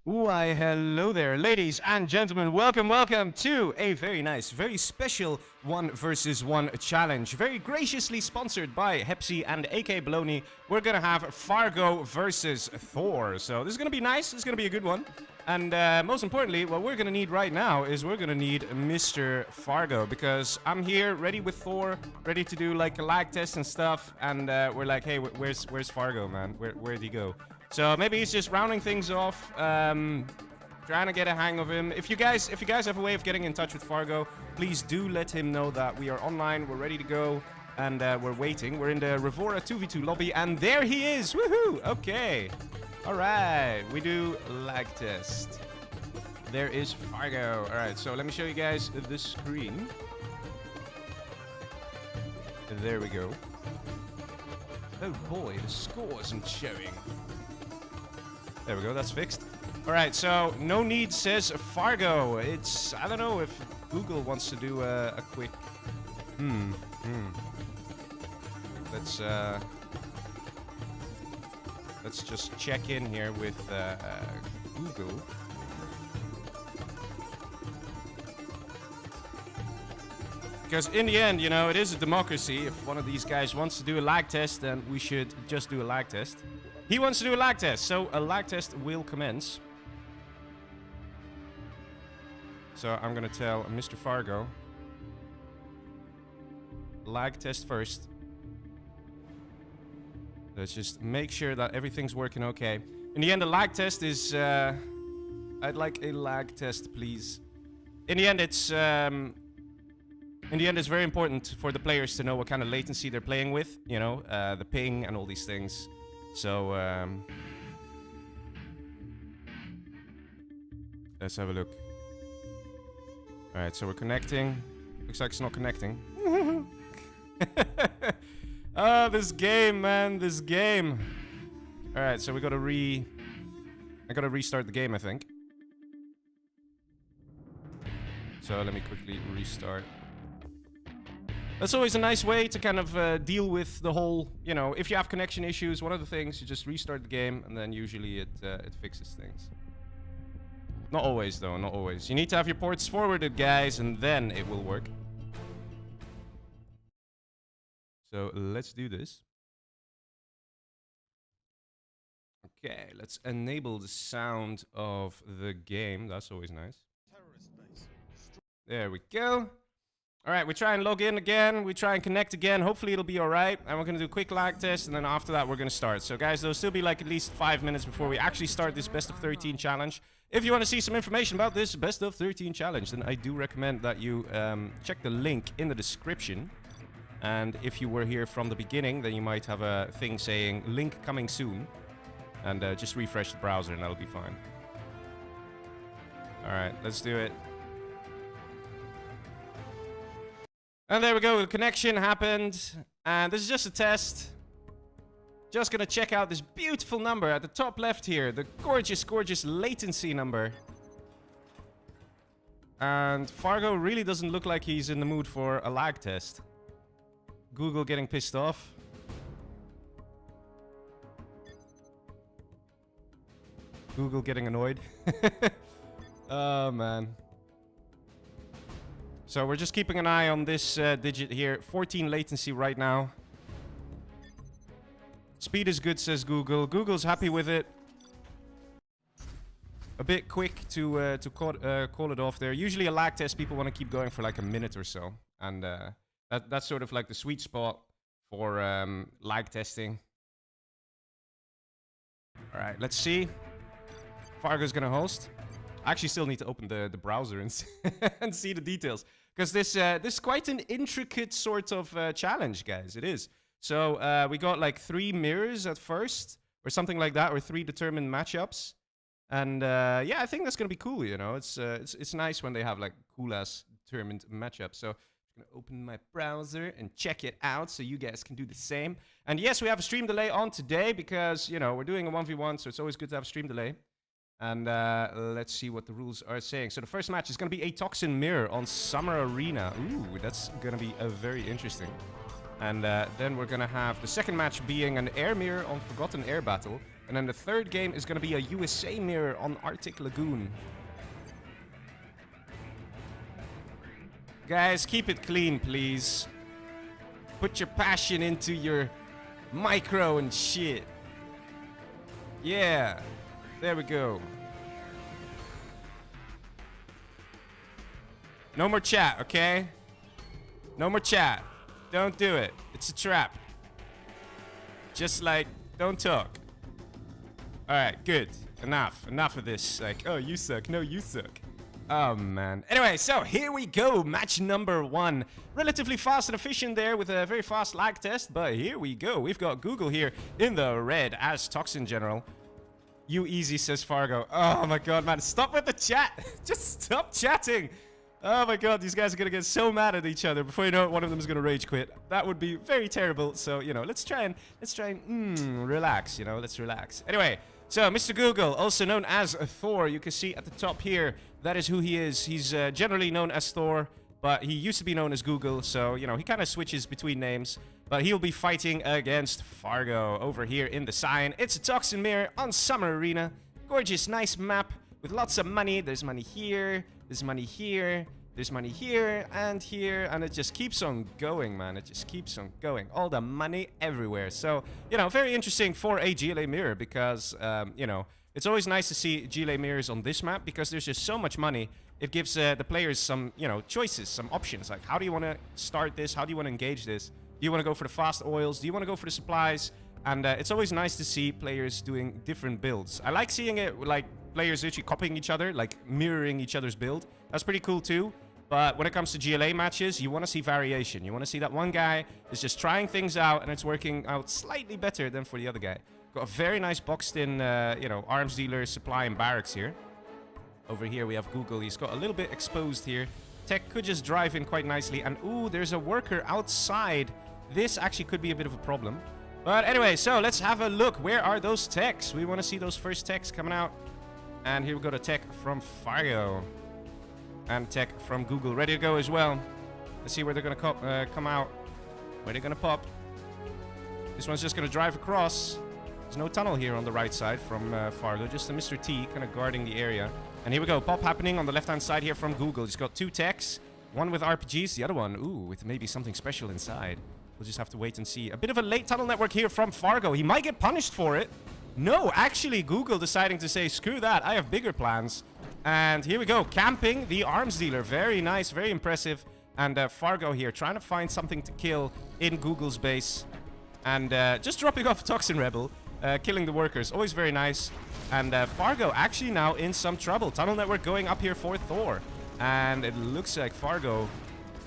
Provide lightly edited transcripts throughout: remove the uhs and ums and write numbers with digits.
Why, hello there, ladies and gentlemen. Welcome to a very nice, very special 1v1 challenge. Very graciously sponsored by Hepsi and AK Baloney. We're gonna have Fargo versus ThoR. So this is gonna be nice. This is gonna be a good one. And most importantly, what we're gonna need right now is we're gonna need Mr. Fargo, because I'm here ready with ThoR, ready to do like a lag test and stuff. And we're like, hey, where's Fargo, man? Where'd he go? So maybe he's just rounding things off, trying to get a hang of him. If you guys have a way of getting in touch with Fargo, please do let him know that we are online, we're ready to go, and we're waiting. We're in the Revora 2v2 lobby, and there he is! Woohoo! Okay. Alright, we do lag test. There is Fargo. Alright, so let me show you guys the screen. There we go. Oh boy, the score isn't showing. There we go, that's fixed. Alright, so no need says Fargo. It's, I don't know if Google wants to do a quick... Let's just check in here with Google. Because in the end, you know, it is a democracy. If one of these guys wants to do a lag test, then we should just do a lag test. He wants to do a lag test, so a lag test will commence. So I'm gonna tell Mr. Fargo, lag test first. Let's just make sure that everything's working okay. In the end, the lag test is, I'd like a lag test, please. In the end, it's very important for the players to know what kind of latency they're playing with. You know, the ping and all these things. So, let's have a look. Alright, so we're connecting. Looks like it's not connecting. Oh, this game, man, this game. Alright, so we gotta I gotta restart the game, I think. So let me quickly restart. That's always a nice way to kind of deal with the whole, you know, if you have connection issues, one of the things, you just restart the game, and then usually it fixes things. Not always, though, not always. You need to have your ports forwarded, guys, and then it will work. So let's do this. Okay, let's enable the sound of the game. That's always nice. There we go. Alright, we try and log in again, we try and connect again, hopefully it'll be alright, and we're gonna do a quick lag test, and then after that we're gonna start. So guys, there'll still be like at least 5 minutes before we actually start this best of 13 challenge. If you want to see some information about this best of 13 challenge, then I do recommend that you check the link in the description. And if you were here from the beginning, then you might have a thing saying link coming soon. And just refresh the browser and that'll be fine. Alright, let's do it. And there we go, the connection happened, and this is just a test. Just gonna check out this beautiful number at the top left here, the gorgeous, gorgeous latency number. And Fargo really doesn't look like he's in the mood for a lag test. Google getting pissed off. Google getting annoyed. Oh, man. So we're just keeping an eye on this digit here. 14 latency right now. Speed is good, says Google. Google's happy with it. A bit quick to call it off there. Usually a lag test, people want to keep going for like a minute or so. And that's sort of like the sweet spot for lag testing. Alright, let's see. Fargo's gonna host. I actually still need to open the browser and and see the details, because this is quite an intricate sort of challenge, guys. It is. So we got like 3 mirrors at first, or something like that, or 3 determined matchups, and yeah, I think that's gonna be cool. You know, it's nice when they have like cool ass determined matchups. So I'm gonna open my browser and check it out, so you guys can do the same. And yes, we have a stream delay on today because, you know, we're doing a 1v1, so it's always good to have a stream delay. And let's see what the rules are saying. So the first match is going to be a Toxin mirror on Summer Arena. Ooh, that's going to be very interesting. And then we're going to have the second match being an air mirror on Forgotten Air Battle. And then the third game is going to be a USA mirror on Arctic Lagoon. Guys, keep it clean, please. Put your passion into your micro and shit. Yeah. There we go. No more chat, okay? No more chat. Don't do it. It's a trap. Just like, don't talk. Alright, good. Enough. Enough of this. Like, oh, you suck. No, you suck. Oh, man. Anyway, so here we go. Match number 1. Relatively fast and efficient there with a very fast lag test. But here we go. We've got Google here in the red as Toxin General. You easy, says Fargo. Oh, my God, man. Stop with the chat. Just stop chatting. Oh, my God. These guys are going to get so mad at each other. Before you know it, one of them is going to rage quit. That would be very terrible. So, you know, let's try and relax, you know. Let's relax. Anyway. So, Mr. Google, also known as ThoR, you can see at the top here, that is who he is. He's generally known as ThoR, but he used to be known as Google, so, you know, he kind of switches between names. But he'll be fighting against Fargo over here in the sign. It's a Toxin mirror on Summer Arena. Gorgeous, nice map with lots of money. There's money here, there's money here, there's money here, and it just keeps on going, man. It just keeps on going. All the money everywhere. So, you know, very interesting for a GLA mirror because, you know, it's always nice to see GLA mirrors on this map because there's just so much money. It gives the players some, you know, choices, some options. Like, how do you want to start this? How do you want to engage this? Do you want to go for the fast oils? Do you want to go for the supplies? And it's always nice to see players doing different builds. I like seeing it, like, players actually copying each other, like mirroring each other's build. That's pretty cool, too. But when it comes to GLA matches, you want to see variation. You want to see that one guy is just trying things out and it's working out slightly better than for the other guy. Got a very nice boxed-in, you know, arms dealer, supply, and barracks here. Over here we have Google. He's got a little bit exposed here. Tech could just drive in quite nicely. And, ooh, there's a worker outside. This actually could be a bit of a problem. But anyway, so let's have a look. Where are those techs? We want to see those first techs coming out. And here we go, the tech from Fargo. And tech from Google, ready to go as well. Let's see where they're going to come out. Where they're going to pop. This one's just going to drive across. There's no tunnel here on the right side from Fargo. Just a Mr. T kind of guarding the area. And here we go. Pop happening on the left-hand side here from Google. He's got 2 techs. One with RPGs. The other one, ooh, with maybe something special inside. We'll just have to wait and see. A bit of a late tunnel network here from Fargo. He might get punished for it. No, actually, Google deciding to say, screw that. I have bigger plans. And here we go, camping the arms dealer. Very nice, very impressive. And Fargo here, trying to find something to kill in Google's base. And just dropping off Toxin Rebel, killing the workers. Always very nice. And Fargo actually now in some trouble. Tunnel network going up here for ThoR. And it looks like Fargo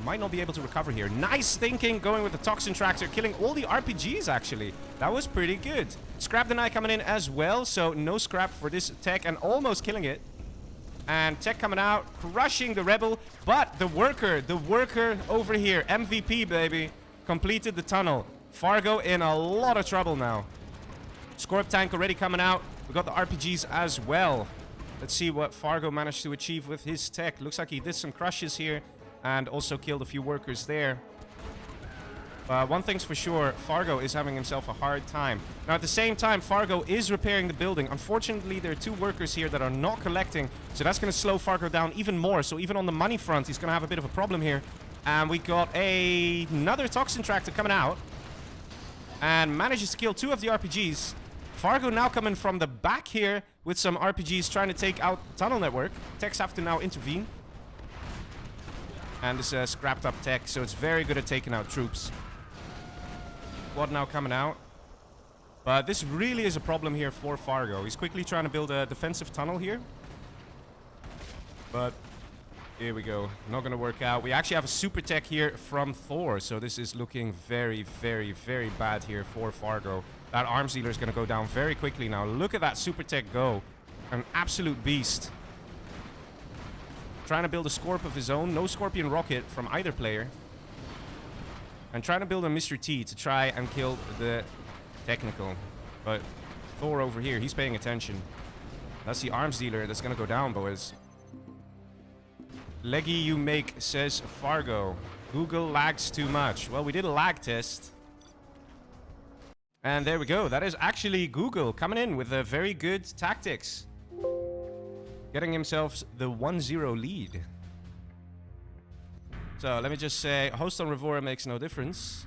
might not be able to recover here. Nice thinking, going with the Toxin Tractor, killing all the RPGs, actually. That was pretty good. Scrap Deny coming in as well, so no scrap for this tech, and almost killing it. And tech coming out, crushing the rebel. But the worker over here, MVP, baby, completed the tunnel. Fargo in a lot of trouble now. Scorp tank already coming out. We got the RPGs as well. Let's see what Fargo managed to achieve with his tech. Looks like he did some crushes here and also killed a few workers there. One thing's for sure, Fargo is having himself a hard time. Now, at the same time, Fargo is repairing the building. Unfortunately, there are 2 workers here that are not collecting, so that's going to slow Fargo down even more. So even on the money front, he's going to have a bit of a problem here. And we got another Toxin Tractor coming out and manages to kill 2 of the RPGs. Fargo now coming from the back here with some RPGs trying to take out the tunnel network. Techs have to now intervene. And this scrapped up tech, so it's very good at taking out troops. Squad now coming out. But this really is a problem here for Fargo. He's quickly trying to build a defensive tunnel here. But here we go. Not going to work out. We actually have a super tech here from ThoR. So this is looking very, very, very bad here for Fargo. That arms dealer is going to go down very quickly now. Look at that super tech go. An absolute beast. Trying to build a Scorp of his own. No Scorpion Rocket from either player. And trying to build a Mr. T to try and kill the technical. But ThoR over here, he's paying attention. That's the arms dealer that's going to go down, boys. Leggy you make, says Fargo. Google lags too much. Well, we did a lag test. And there we go. That is actually Google coming in with a very good tactics. Getting himself the 1-0 lead. So let me just say, host on Revora makes no difference.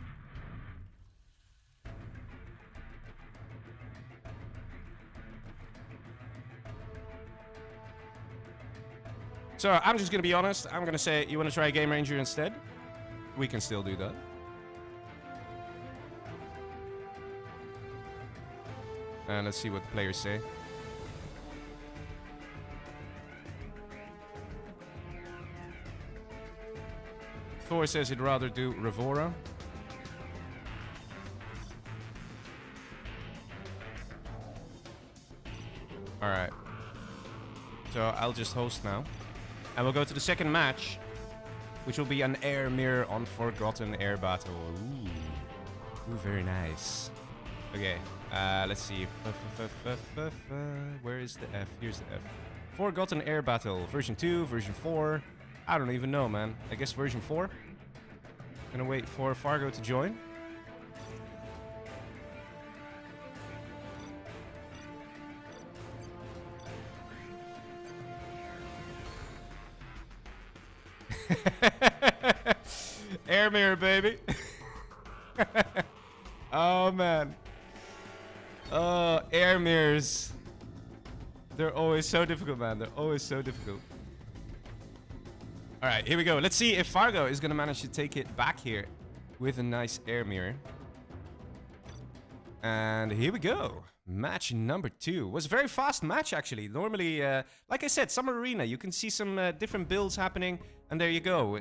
So I'm just going to be honest. I'm going to say, you want to try Game Ranger instead? We can still do that. And let's see what the players say. ThoR says he'd rather do Revora. Alright. So I'll just host now. And we'll go to the second match, which will be an air mirror on Forgotten Air Battle. Ooh, very nice. Okay, let's see. Where is the F? Here's the F. Forgotten Air Battle, version 2, version 4. I don't even know, man. I guess version 4. Gonna wait for Fargo to join. Air mirror, baby. Oh, man. Oh, air mirrors. They're always so difficult, man. They're always so difficult. All right, here we go. Let's see if Fargo is going to manage to take it back here with a nice air mirror. And here we go. Match number 2. Was a very fast match, actually. Normally, like I said, Summer Arena, you can see some different builds happening. And there you go.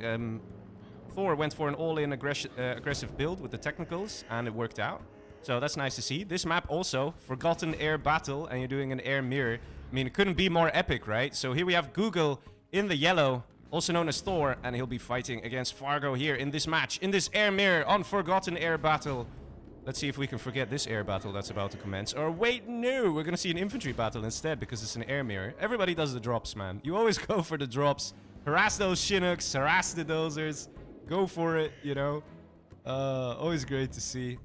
ThoR went for an all-in aggressive build with the technicals, and it worked out. So that's nice to see. This map also, Forgotten Air Battle, and you're doing an air mirror. I mean, it couldn't be more epic, right? So here we have Google in the yellow, also known as ThoR, and he'll be fighting against Fargo here in this match, in this air mirror on Forgotten Air Battle. Let's see if we can forget this air battle that's about to commence. Or wait, no, we're gonna see an infantry battle instead because it's an air mirror. Everybody does the drops, man. You always go for the drops. Harass those Chinooks, harass the dozers. Go for it, you know. Always great to see.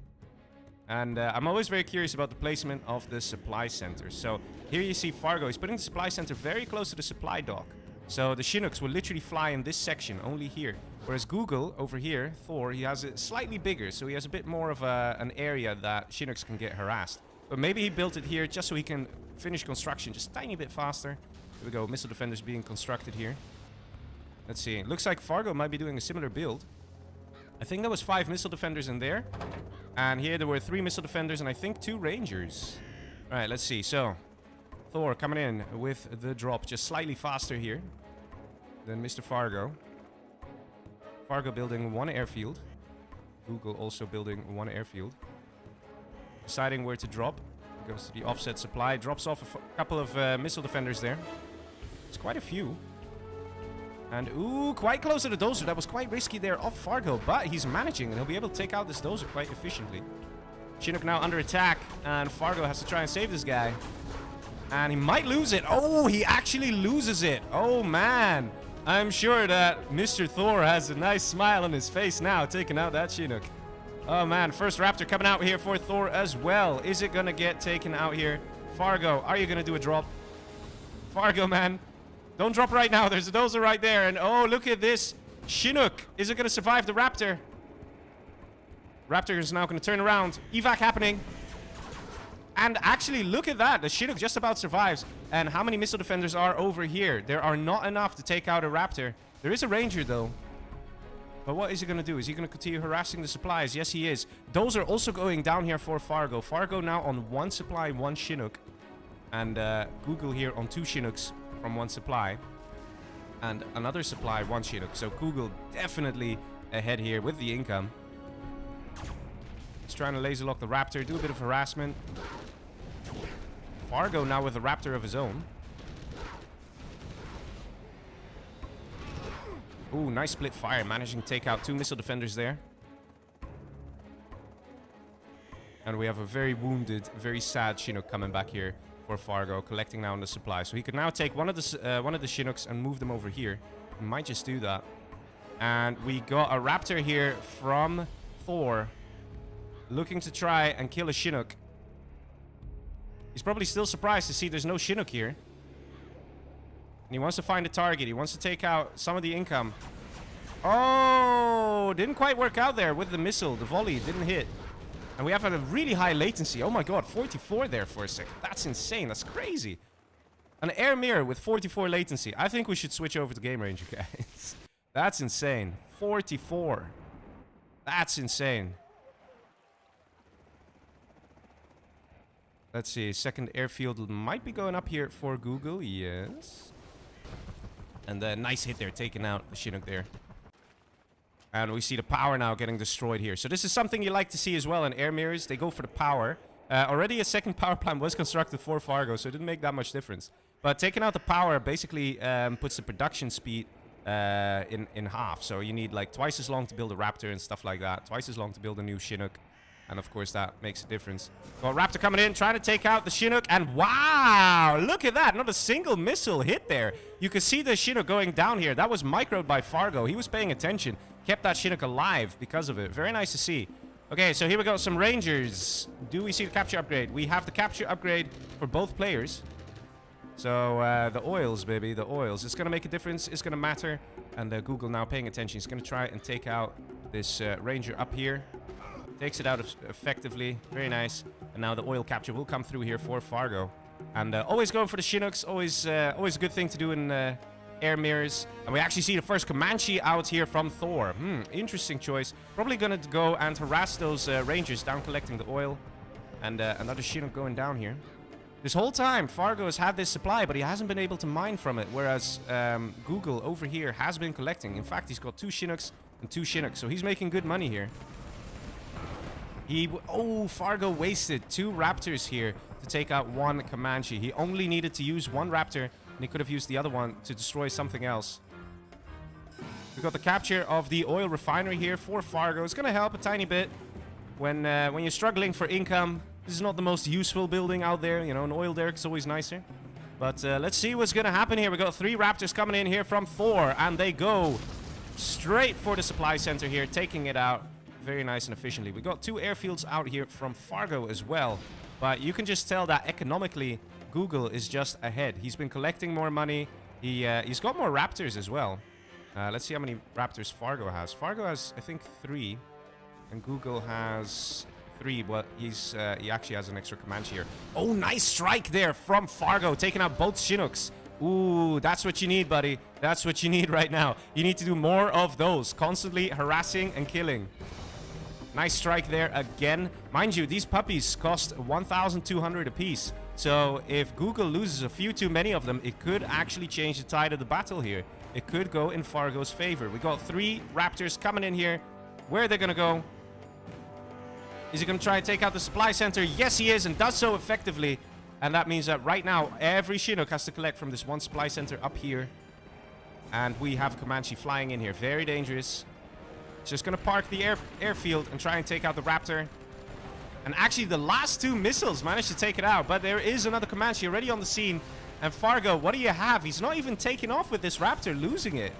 And I'm always very curious about the placement of the supply center. So here you see Fargo. He's putting the supply center very close to the supply dock. So the Chinooks will literally fly in this section, only here. Whereas Google, over here, ThoR, he has it slightly bigger. So he has a bit more of an area that Chinooks can get harassed. But maybe he built it here just so he can finish construction just a tiny bit faster. Here we go, missile defenders being constructed here. Let's see. Looks like Fargo might be doing a similar build. I think there was 5 missile defenders in there. And here there were 3 missile defenders and I think 2 rangers. Alright, let's see. So, ThoR coming in with the drop just slightly faster here than Mr. Fargo. Fargo building 1 airfield. Google also building 1 airfield. Deciding where to drop. Goes to the offset supply. Drops off a couple of missile defenders there. It's quite a few. And, ooh, quite close to the dozer. That was quite risky there off Fargo, but he's managing, and he'll be able to take out this dozer quite efficiently. Chinook now under attack, and Fargo has to try and save this guy. And he might lose it. Oh, he actually loses it. Oh, man. I'm sure that Mr. ThoR has a nice smile on his face now, taking out that Chinook. Oh, man. First Raptor coming out here for ThoR as well. Is it going to get taken out here? Fargo, are you going to do a drop? Fargo, man. Don't drop right now. There's a dozer right there. And oh, look at this. Chinook. Is it going to survive the Raptor? Raptor is now going to turn around. Evac happening. And actually, look at that. The Chinook just about survives. And how many missile defenders are over here? There are not enough to take out a Raptor. There is a Ranger, though. But what is he going to do? Is he going to continue harassing the supplies? Yes, he is. Those are also going down here for Fargo. Fargo now on 1 supply, 1 Chinook. And Google here on 2 Chinooks from 1 supply. And another supply, 1 Chinook. So Google definitely ahead here with the income. He's trying to laser lock the Raptor, do a bit of harassment. Fargo now with a Raptor of his own. Ooh, nice split fire. Managing to take out 2 missile defenders there. And we have a very wounded, very sad Chinook coming back here for Fargo, collecting now on the supply. So he could now take one of the Chinooks and move them over here. He might just do that. And we got a Raptor here from ThoR. looking to try and kill a Chinook. He's probably still surprised to see there's no Chinook here. And he wants to find a target. He wants to take out some of the income. Oh, didn't quite work out there with the missile. The volley didn't hit. And we have a really high latency. Oh my god, 44 there for a second. That's insane. That's crazy. An air mirror with 44 latency. I think we should switch over to Game Ranger, guys. That's insane. 44. That's insane. Let's see. Second airfield might be going up here for Google. Yes. And a nice hit there, taking out the Chinook there. And we see the power now getting destroyed here. So this is something you like to see as well in air mirrors. They go for the power. Already a second power plant was constructed for Fargo, so it didn't make that much difference. But taking out the power basically puts the production speed in half. So you need like twice as long to build a Raptor and stuff like that. Twice as long to build a new Chinook. And of course that makes a difference. Got Raptor coming in, trying to take out the Chinook. And wow, look at that. Not a single missile hit there. You can see the Chinook going down here. That was microed by Fargo. He was paying attention. Kept that Chinook alive because of it. Very nice to see. Okay, so here we go. Some Rangers. Do we see the capture upgrade? We have the capture upgrade for both players. So the oils, baby. The oils. It's going to make a difference. It's going to matter. And Google now paying attention. He's going to try and take out this Ranger up here. Takes it out effectively. Very nice. And now the oil capture will come through here for Fargo. And always going for the Chinooks. Always a good thing to do in air mirrors. And we actually see the first Comanche out here from ThoR. Interesting choice. Probably going to go and harass those Rangers down collecting the oil. And another Chinook going down here. This whole time, Fargo has had this supply, but he hasn't been able to mine from it. Whereas Google over here has been collecting. In fact, he's got 2 Chinooks and 2 Chinooks. So he's making good money here. Fargo wasted 2 Raptors here to take out 1 Comanche. He only needed to use 1 Raptor, and he could have used the other one to destroy something else. We got the capture of the oil refinery here for Fargo. It's going to help a tiny bit when you're struggling for income. This is not the most useful building out there. You know, an oil derrick is always nicer. But let's see what's going to happen here. We got 3 Raptors coming in here from ThoR, and they go straight for the supply center here, taking it out. Very nice and efficiently. We got 2 airfields out here from Fargo as well. But you can just tell that economically, Google is just ahead. He's been collecting more money. He's got more Raptors as well. Let's see how many Raptors Fargo has. Fargo has, I think, 3. And Google has 3, but he actually has an extra Comanche here. Oh, nice strike there from Fargo, taking out both Chinooks. Ooh, that's what you need, buddy. That's what you need right now. You need to do more of those. Constantly harassing and killing. Nice strike there again. Mind you, these puppies cost 1,200 apiece. So if Google loses a few too many of them, it could actually change the tide of the battle here. It could go in Fargo's favor. We got 3 Raptors coming in here. Where are they going to go? Is he going to try and take out the supply center? Yes, he is, and does so effectively. And that means that right now, every Chinook has to collect from this one supply center up here. And we have Comanche flying in here. Very dangerous. Just going to park the airfield and try and take out the Raptor. And actually, the last 2 missiles managed to take it out. But there is another Comanche already on the scene. And Fargo, what do you have? He's not even taking off with this Raptor, losing it.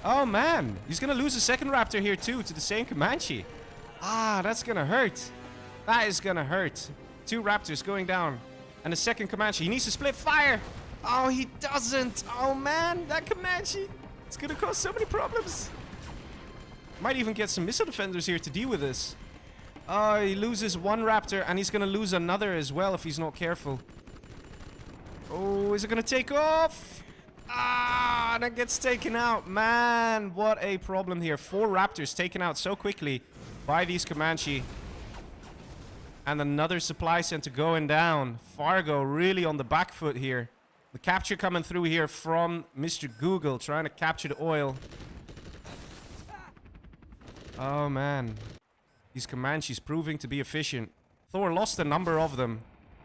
Oh, man. He's going to lose a second Raptor here, too, to the same Comanche. Ah, that's going to hurt. That is going to hurt. 2 Raptors going down. And a second Comanche. He needs to split fire. Oh, he doesn't. Oh, man. That Comanche. It's going to cause so many problems. Might even get some missile defenders here to deal with this. Oh, he loses 1 Raptor, and he's going to lose another as well if he's not careful. Oh, is it going to take off? Ah, that gets taken out. Man, what a problem here. 4 Raptors taken out so quickly by these Comanche. And another supply center going down. Fargo really on the back foot here. The capture coming through here from Mr. Google, trying to capture the oil. Oh, man. These Comanches proving to be efficient. ThoR lost a number of them.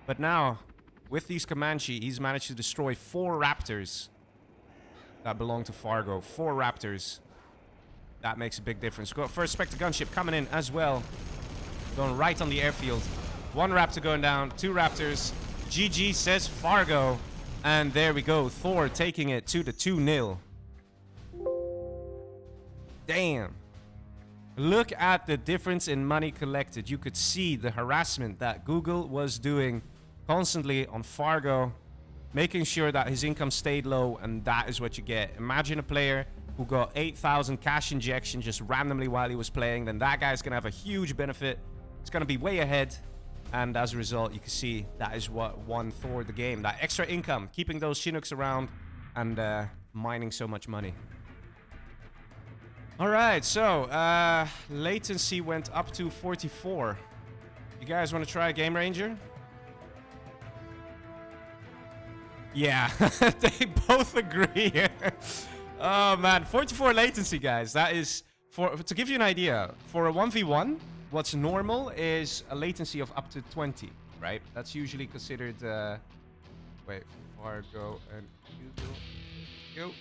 But now, with these Comanche, he's managed to destroy 4 Raptors that belong to Fargo. 4 Raptors. That makes a big difference. Got first Spectre gunship coming in as well. Going right on the airfield. 1 Raptor going down. 2 Raptors. GG says Fargo. And there we go. ThoR taking it to the 2-0. Damn. Look at the difference in money collected. You could see the harassment that Google was doing constantly on Fargo, making sure that his income stayed low, and that is what you get. Imagine a player who got 8,000 cash injection just randomly while he was playing, then that guy's gonna have a huge benefit. It's gonna be way ahead, and as a result, you can see that is what won ThoR the game. That extra income, keeping those Chinooks around and mining so much money. Alright, so latency went up to 44. You guys want to try a Game Ranger? Yeah, they both agree. Oh man, 44 latency, guys. That is, to give you an idea, for a 1v1, what's normal is a latency of up to 20, right? That's usually considered, wait, Fargo and Google. Go.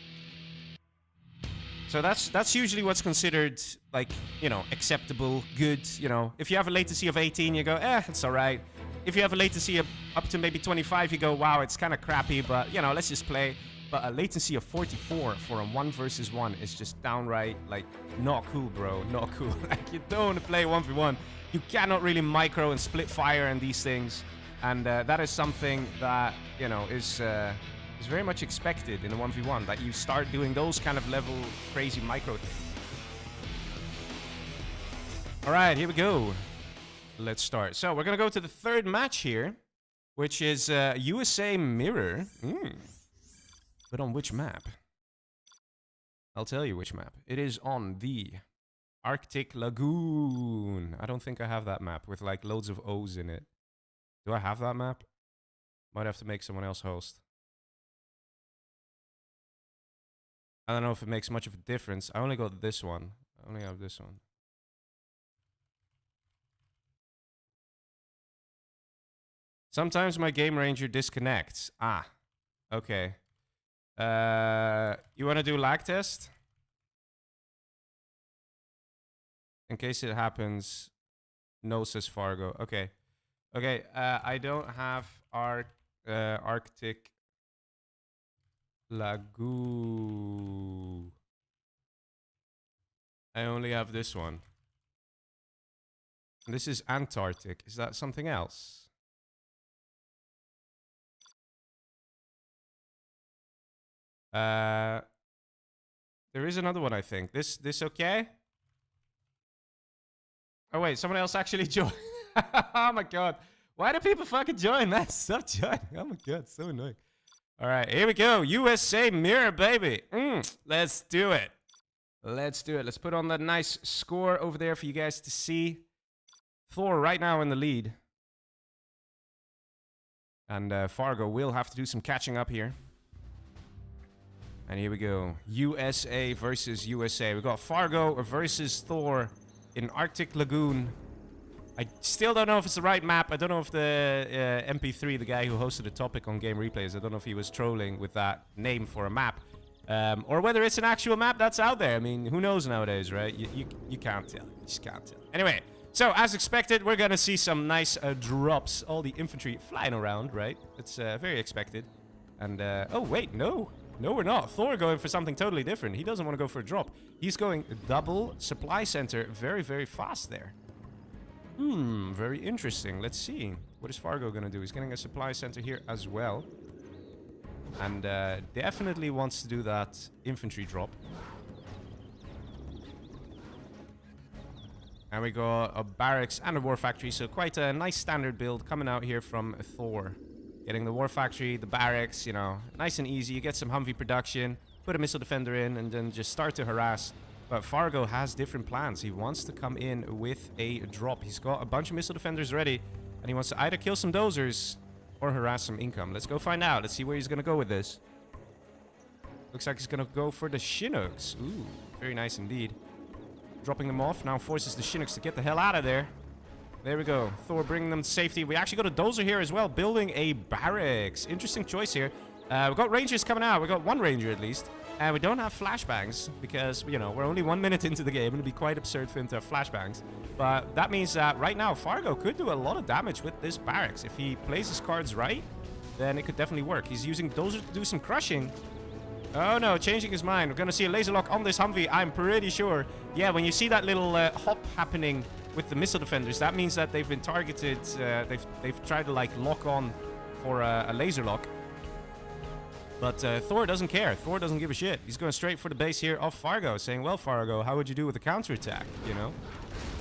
So that's usually what's considered, like, you know, acceptable, good, you know. If you have a latency of 18, you go, it's alright. If you have a latency of up to maybe 25, you go, wow, it's kind of crappy, but, you know, let's just play. But a latency of 44 for a 1 versus 1 is just downright, like, not cool, bro. Not cool. Like, you don't want to play 1v1. You cannot really micro and split fire and these things. And that is something that, you know, is very much expected in a 1v1, that you start doing those kind of level crazy micro things. Alright, here we go. Let's start. So we're gonna go to the third match here, which is USA Mirror. But on which map? I'll tell you which map. It is on the Arctic Lagoon. I don't think I have that map with like loads of O's in it. Do I have that map? Might have to make someone else host. I don't know if it makes much of a difference. I only got this one. I only have this one. Sometimes my Game Ranger disconnects. Ah, okay. You want to do lag test? In case it happens, no, says Fargo. Okay. Okay, I don't have Arctic Lagoon. I only have this one. And this is Antarctic. Is that something else? There is another one, I think. This okay? Oh wait, someone else actually joined. Oh my god. Why do people fucking join, man? Stop joining. Oh my god, so annoying. Alright, here we go. USA Mirror, baby. Let's do it. Let's do it. Let's put on that nice score over there for you guys to see. ThoR right now in the lead. And Fargo will have to do some catching up here. And here we go. USA versus USA. We got Fargo versus ThoR in Arctic Lagoon. I still don't know if it's the right map. I don't know if the MP3, the guy who hosted the topic on Game Replays, I don't know if he was trolling with that name for a map. Or whether it's an actual map that's out there. I mean, who knows nowadays, right? You can't tell. You just can't tell. Anyway, so as expected, we're going to see some nice drops. All the infantry flying around, right? It's very expected. And, oh, wait, no. No, we're not. ThoR going for something totally different. He doesn't want to go for a drop. He's going double supply center very, very fast there. Very interesting. Let's see. What is Fargo going to do? He's getting a supply center here as well. And definitely wants to do that infantry drop. And we got a barracks and a war factory. So quite a nice standard build coming out here from ThoR. Getting the war factory, the barracks, you know, nice and easy. You get some Humvee production, put a missile defender in, and then just start to harass. But Fargo has different plans. He wants to come in with a drop. He's got a bunch of missile defenders ready, and he wants to either kill some dozers or harass some income. Let's go find out. Let's see where he's going to go with this. Looks like he's going to go for the Chinooks. Ooh, very nice indeed. Dropping them off. Now forces the Chinooks to get the hell out of there. There we go. ThoR bringing them to safety. We actually got a dozer here as well, building a barracks. Interesting choice here. We've got rangers coming out. We've got one ranger at least. And we don't have flashbangs because, you know, we're only 1 minute into the game. It'd be quite absurd for him to have flashbangs. But that means that right now, Fargo could do a lot of damage with this barracks. If he plays his cards right, then it could definitely work. He's using dozer to do some crushing. Oh no, changing his mind. We're gonna see a laser lock on this Humvee, I'm pretty sure. Yeah, when you see that little hop happening with the missile defenders, that means that they've been targeted. They've tried to like lock on for a laser lock. But ThoR doesn't care. ThoR doesn't give a shit. He's going straight for the base here of Fargo, saying, well, Fargo, how would you do with a counterattack, you know?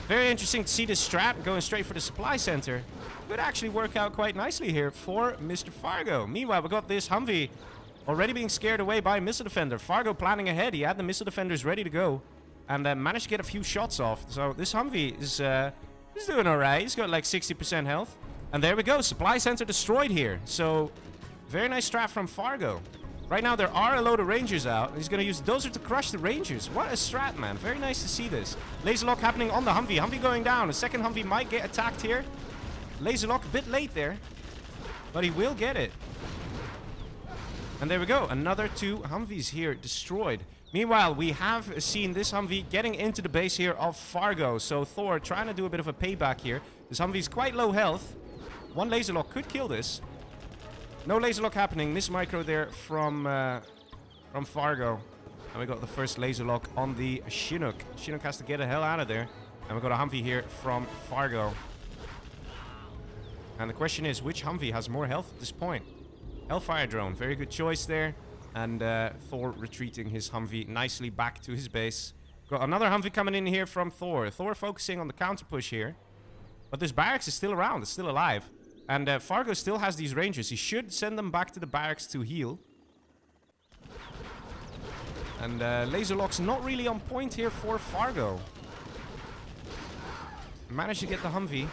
Very interesting to see this strat going straight for the supply center. Could actually work out quite nicely here for Mr. Fargo. Meanwhile, we got this Humvee already being scared away by a missile defender. Fargo planning ahead. He had the missile defenders ready to go. And managed to get a few shots off. So this Humvee is doing alright. He's got like 60% health. And there we go. Supply center destroyed here. So very nice strat from Fargo. Right now there are a load of Rangers out. He's going to use Dozer to crush the Rangers. What a strat, man. Very nice to see this. Laser lock happening on the Humvee. Humvee going down. A second Humvee might get attacked here. Laser lock a bit late there. But he will get it. And there we go. Another 2 Humvees here destroyed. Meanwhile, we have seen this Humvee getting into the base here of Fargo. So ThoR trying to do a bit of a payback here. This Humvee's quite low health. 1 laser lock could kill this. No laser lock happening. Miss micro there from Fargo. And we got the first laser lock on the Chinook. Chinook has to get the hell out of there. And we got a Humvee here from Fargo. And the question is, which Humvee has more health at this point? Hellfire drone. Very good choice there. And ThoR retreating his Humvee nicely back to his base. Got another Humvee coming in here from ThoR. ThoR focusing on the counter push here. But this barracks is still around. It's still alive. And Fargo still has these Rangers. He should send them back to the barracks to heal. And laser lock's not really on point here for Fargo. Managed to get the Humvee.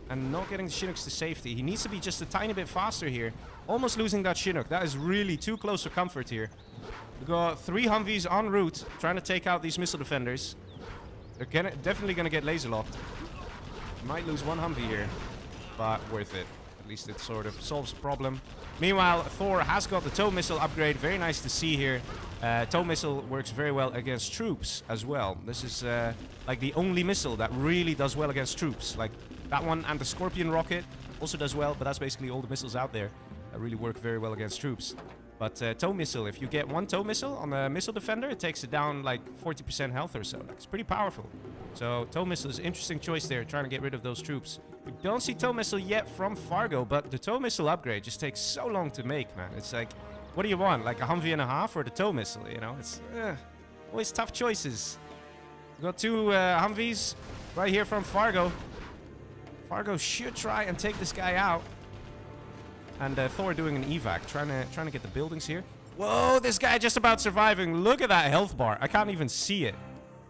And not getting the Chinooks to safety. He needs to be just a tiny bit faster here. Almost losing that Chinook. That is really too close for comfort here. We got 3 Humvees en route. Trying to take out these missile defenders. They're definitely going to get laser locked. Might lose 1 Humvee here. But worth it. At least it sort of solves the problem. Meanwhile, ThoR has got the tow missile upgrade. Very nice to see here. Tow missile works very well against troops as well. This is like the only missile that really does well against troops. Like that one and the Scorpion rocket also does well, but that's basically all the missiles out there that really work very well against troops. But tow missile, if you get 1 tow missile on a missile defender, it takes it down like 40% health or so. That's pretty powerful. So tow missile is an interesting choice there, trying to get rid of those troops. We don't see tow missile yet from Fargo, but the tow missile upgrade just takes so long to make, man. It's like, what do you want? Like a Humvee and a half or the tow missile, you know? It's always tough choices. We got 2 Humvees right here from Fargo. Fargo should try and take this guy out. And ThoR doing an evac, trying to get the buildings here. Whoa, this guy just about surviving. Look at that health bar. I can't even see it.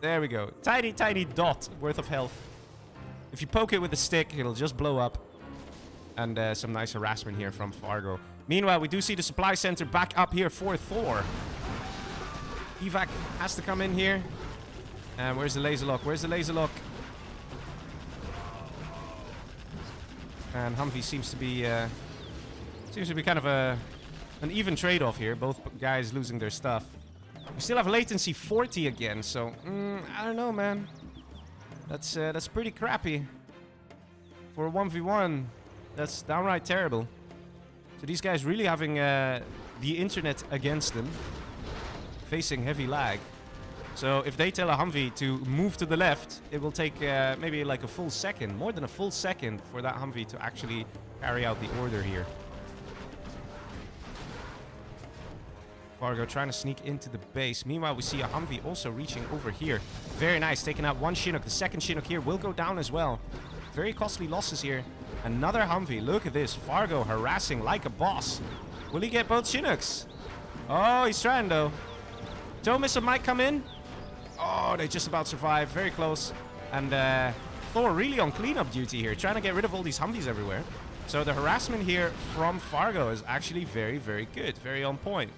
There we go. Tiny, tiny dot worth of health. If you poke it with a stick, it'll just blow up. And some nice harassment here from Fargo. Meanwhile, we do see the supply center back up here for ThoR. Evac has to come in here. And where's the laser lock? Where's the laser lock? And Humvee seems to be kind of an even trade-off here. Both guys losing their stuff. We still have latency 40 again, so I don't know, man. That's pretty crappy for a 1v1. That's downright terrible. So these guys really having the internet against them, facing heavy lag. So if they tell a Humvee to move to the left, it will take maybe like a full second, more than a full second, for that Humvee to actually carry out the order here. Fargo trying to sneak into the base. Meanwhile, we see a Humvee also reaching over here. Very nice, taking out 1 Chinook. The second Chinook here will go down as well. Very costly losses here. Another Humvee. Look at this. Fargo harassing like a boss. Will he get both Chinooks? Oh, he's trying though. Tow missile might come in. Oh, they just about survived. Very close. And ThoR really on cleanup duty here, trying to get rid of all these Humvees everywhere. So the harassment here from Fargo is actually very, very good. Very on point.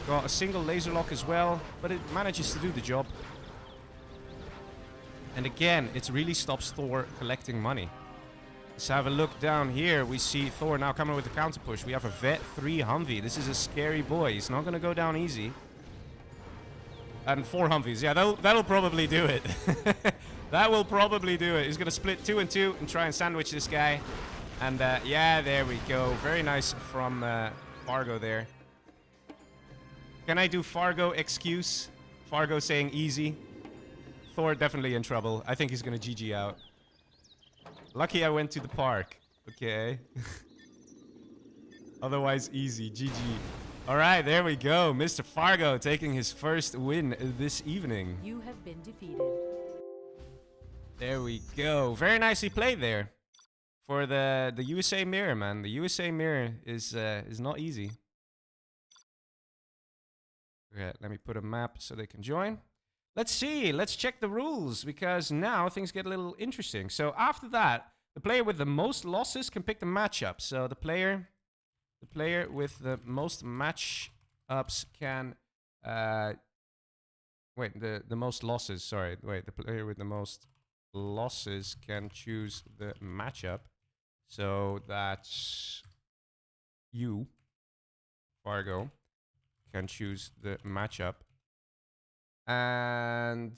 Got a single laser lock as well, but it manages to do the job. And again, it really stops ThoR collecting money. Let's have a look down here. We see ThoR now coming with the counter push. We have a Vet 3 Humvee. This is a scary boy. He's not going to go down easy. And 4 Humvees. Yeah, that'll probably do it. That will probably do it. He's going to split 2 and 2 and try and sandwich this guy. And yeah, there we go. Very nice from Fargo there. Can I do Fargo excuse? Fargo saying easy. ThoR definitely in trouble. I think he's gonna GG out. Lucky I went to the park. Okay. Otherwise easy. GG. Alright, there we go. Mr. Fargo taking his first win this evening. You have been defeated. There we go. Very nicely played there. For the USA mirror, man. The USA mirror is not easy. Okay, let me put a map so they can join. Let's see. Let's check the rules, because now things get a little interesting. So after that, the player with the most losses can pick the matchup. So the player with the most matchups can wait, the most losses, sorry. Wait, the player with the most losses can choose the matchup. So that's you, Fargo, can choose the matchup. And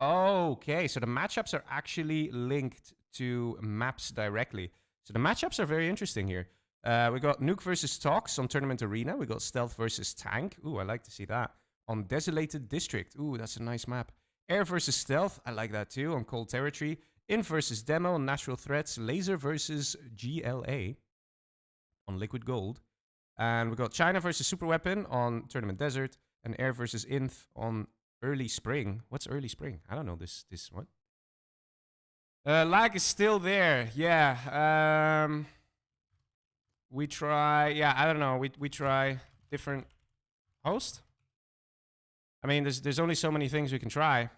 okay, so the matchups are actually linked to maps directly. So the matchups are very interesting here. We got Nuke versus Toxin on Tournament Arena. We got Stealth versus Tank. Ooh, I like to see that. On Desolated District. Ooh, that's a nice map. Air versus Stealth. I like that too. On Cold Territory. In versus Demo on Natural Threats. Laser versus GLA on Liquid Gold. And we got China versus Super Weapon on Tournament Desert. And Air versus Inth on Early Spring. What's Early Spring? I don't know this what? Lag is still there. Yeah. We try, yeah, I don't know. We try different host. I mean, there's only so many things we can try.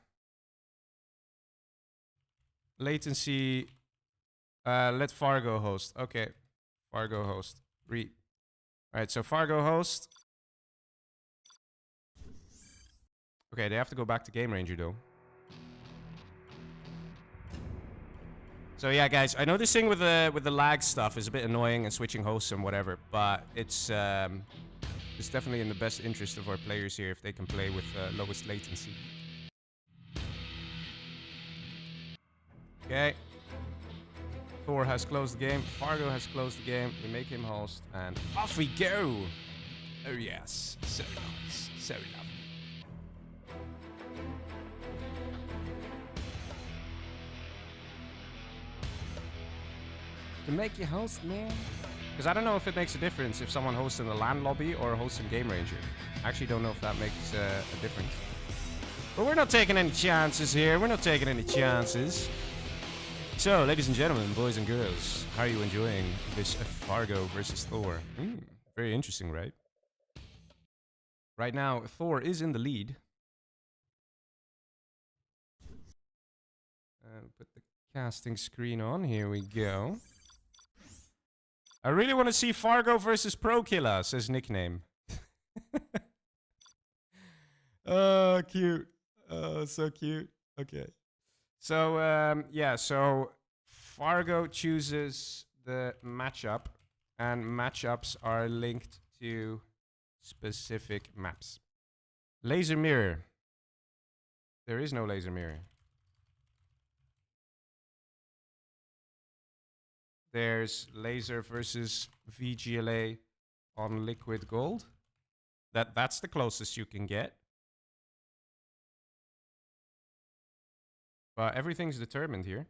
Latency. Let Fargo host. Okay, Fargo host. All right, so Fargo host. Okay, they have to go back to Game Ranger though. So yeah, guys, I know this thing with the lag stuff is a bit annoying and switching hosts and whatever, but it's definitely in the best interest of our players here if they can play with lowest latency. Okay. ThoR has closed the game. Fargo has closed the game. We make him host, and off we go. Oh yes, so nice, so lovely. To make you host, man. Because I don't know if it makes a difference if someone hosts in the LAN lobby or hosts in Game Ranger. I actually don't know if that makes a difference. But we're not taking any chances here. We're not taking any chances. So, ladies and gentlemen, boys and girls, how are you enjoying this Fargo versus ThoR? Very interesting, right? Right now, ThoR is in the lead. Put the casting screen on. Here we go. I really want to see Fargo versus Pro Killer, says nickname. Oh, cute. Oh, so cute. Okay. So, yeah, so Fargo chooses the matchup, and matchups are linked to specific maps. Laser mirror. There is no laser mirror. There's laser versus VGLA on Liquid Gold. That's the closest you can get. But everything's determined here.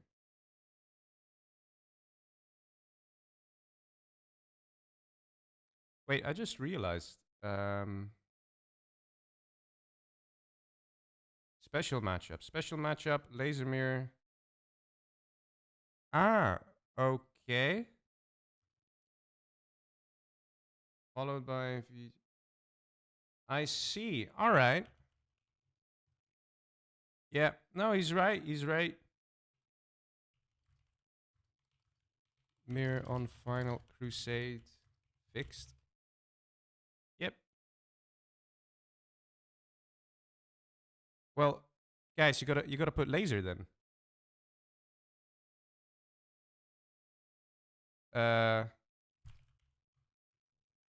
Wait, I just realized. Special matchup. Special matchup, laser mirror. Ah, okay. Followed by V. I see. All right. Yeah. No, he's right. He's right. Mirror on Final Crusade fixed. Yep. Well, guys, you gotta put laser then.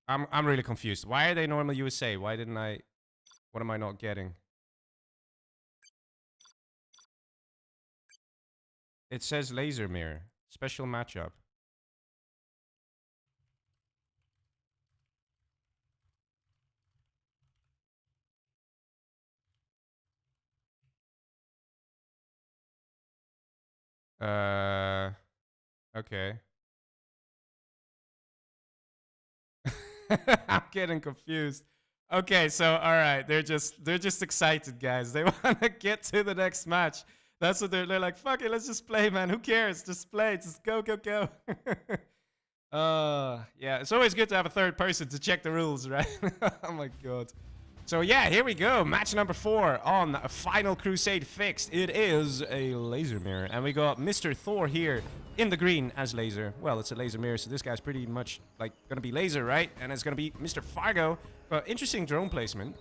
I'm really confused. Why are they normal USA? Why didn't I? What am I not getting? It says laser mirror. Special matchup. Okay. I'm getting confused. Okay, so all right, they're just excited, guys. They want to get to the next match. That's what they're like. Fuck it, let's just play, man. Who cares? Just play. Just go, go, go. Yeah, it's always good to have a third person to check the rules, right? Oh my god. So yeah, here we go. Match number 4 on Final Crusade Fixed. It is a laser mirror, and we got Mr. ThoR here in the green as laser. Well, it's a laser mirror, so this guy's pretty much like gonna be laser, right? And it's gonna be Mr. Fargo. But interesting drone placement.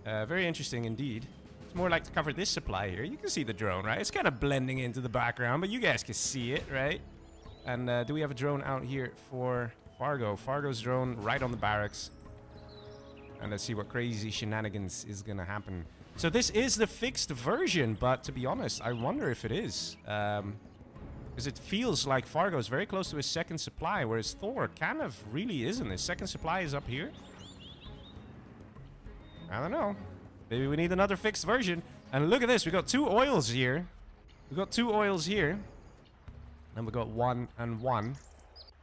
Very interesting indeed. It's more like to cover this supply here. You can see the drone, right? It's kind of blending into the background, but you guys can see it, right? And do we have a drone out here for Fargo? Fargo's drone right on the barracks. And let's see what crazy shenanigans is gonna happen. So this is the fixed version, but to be honest, I wonder if it is. Because it feels like Fargo is very close to his second supply, whereas ThoR kind of really isn't. His second supply is up here. I don't know. Maybe we need another fixed version. And look at this, we got 2 oils here. We got 2 oils here. And we got 1 and 1.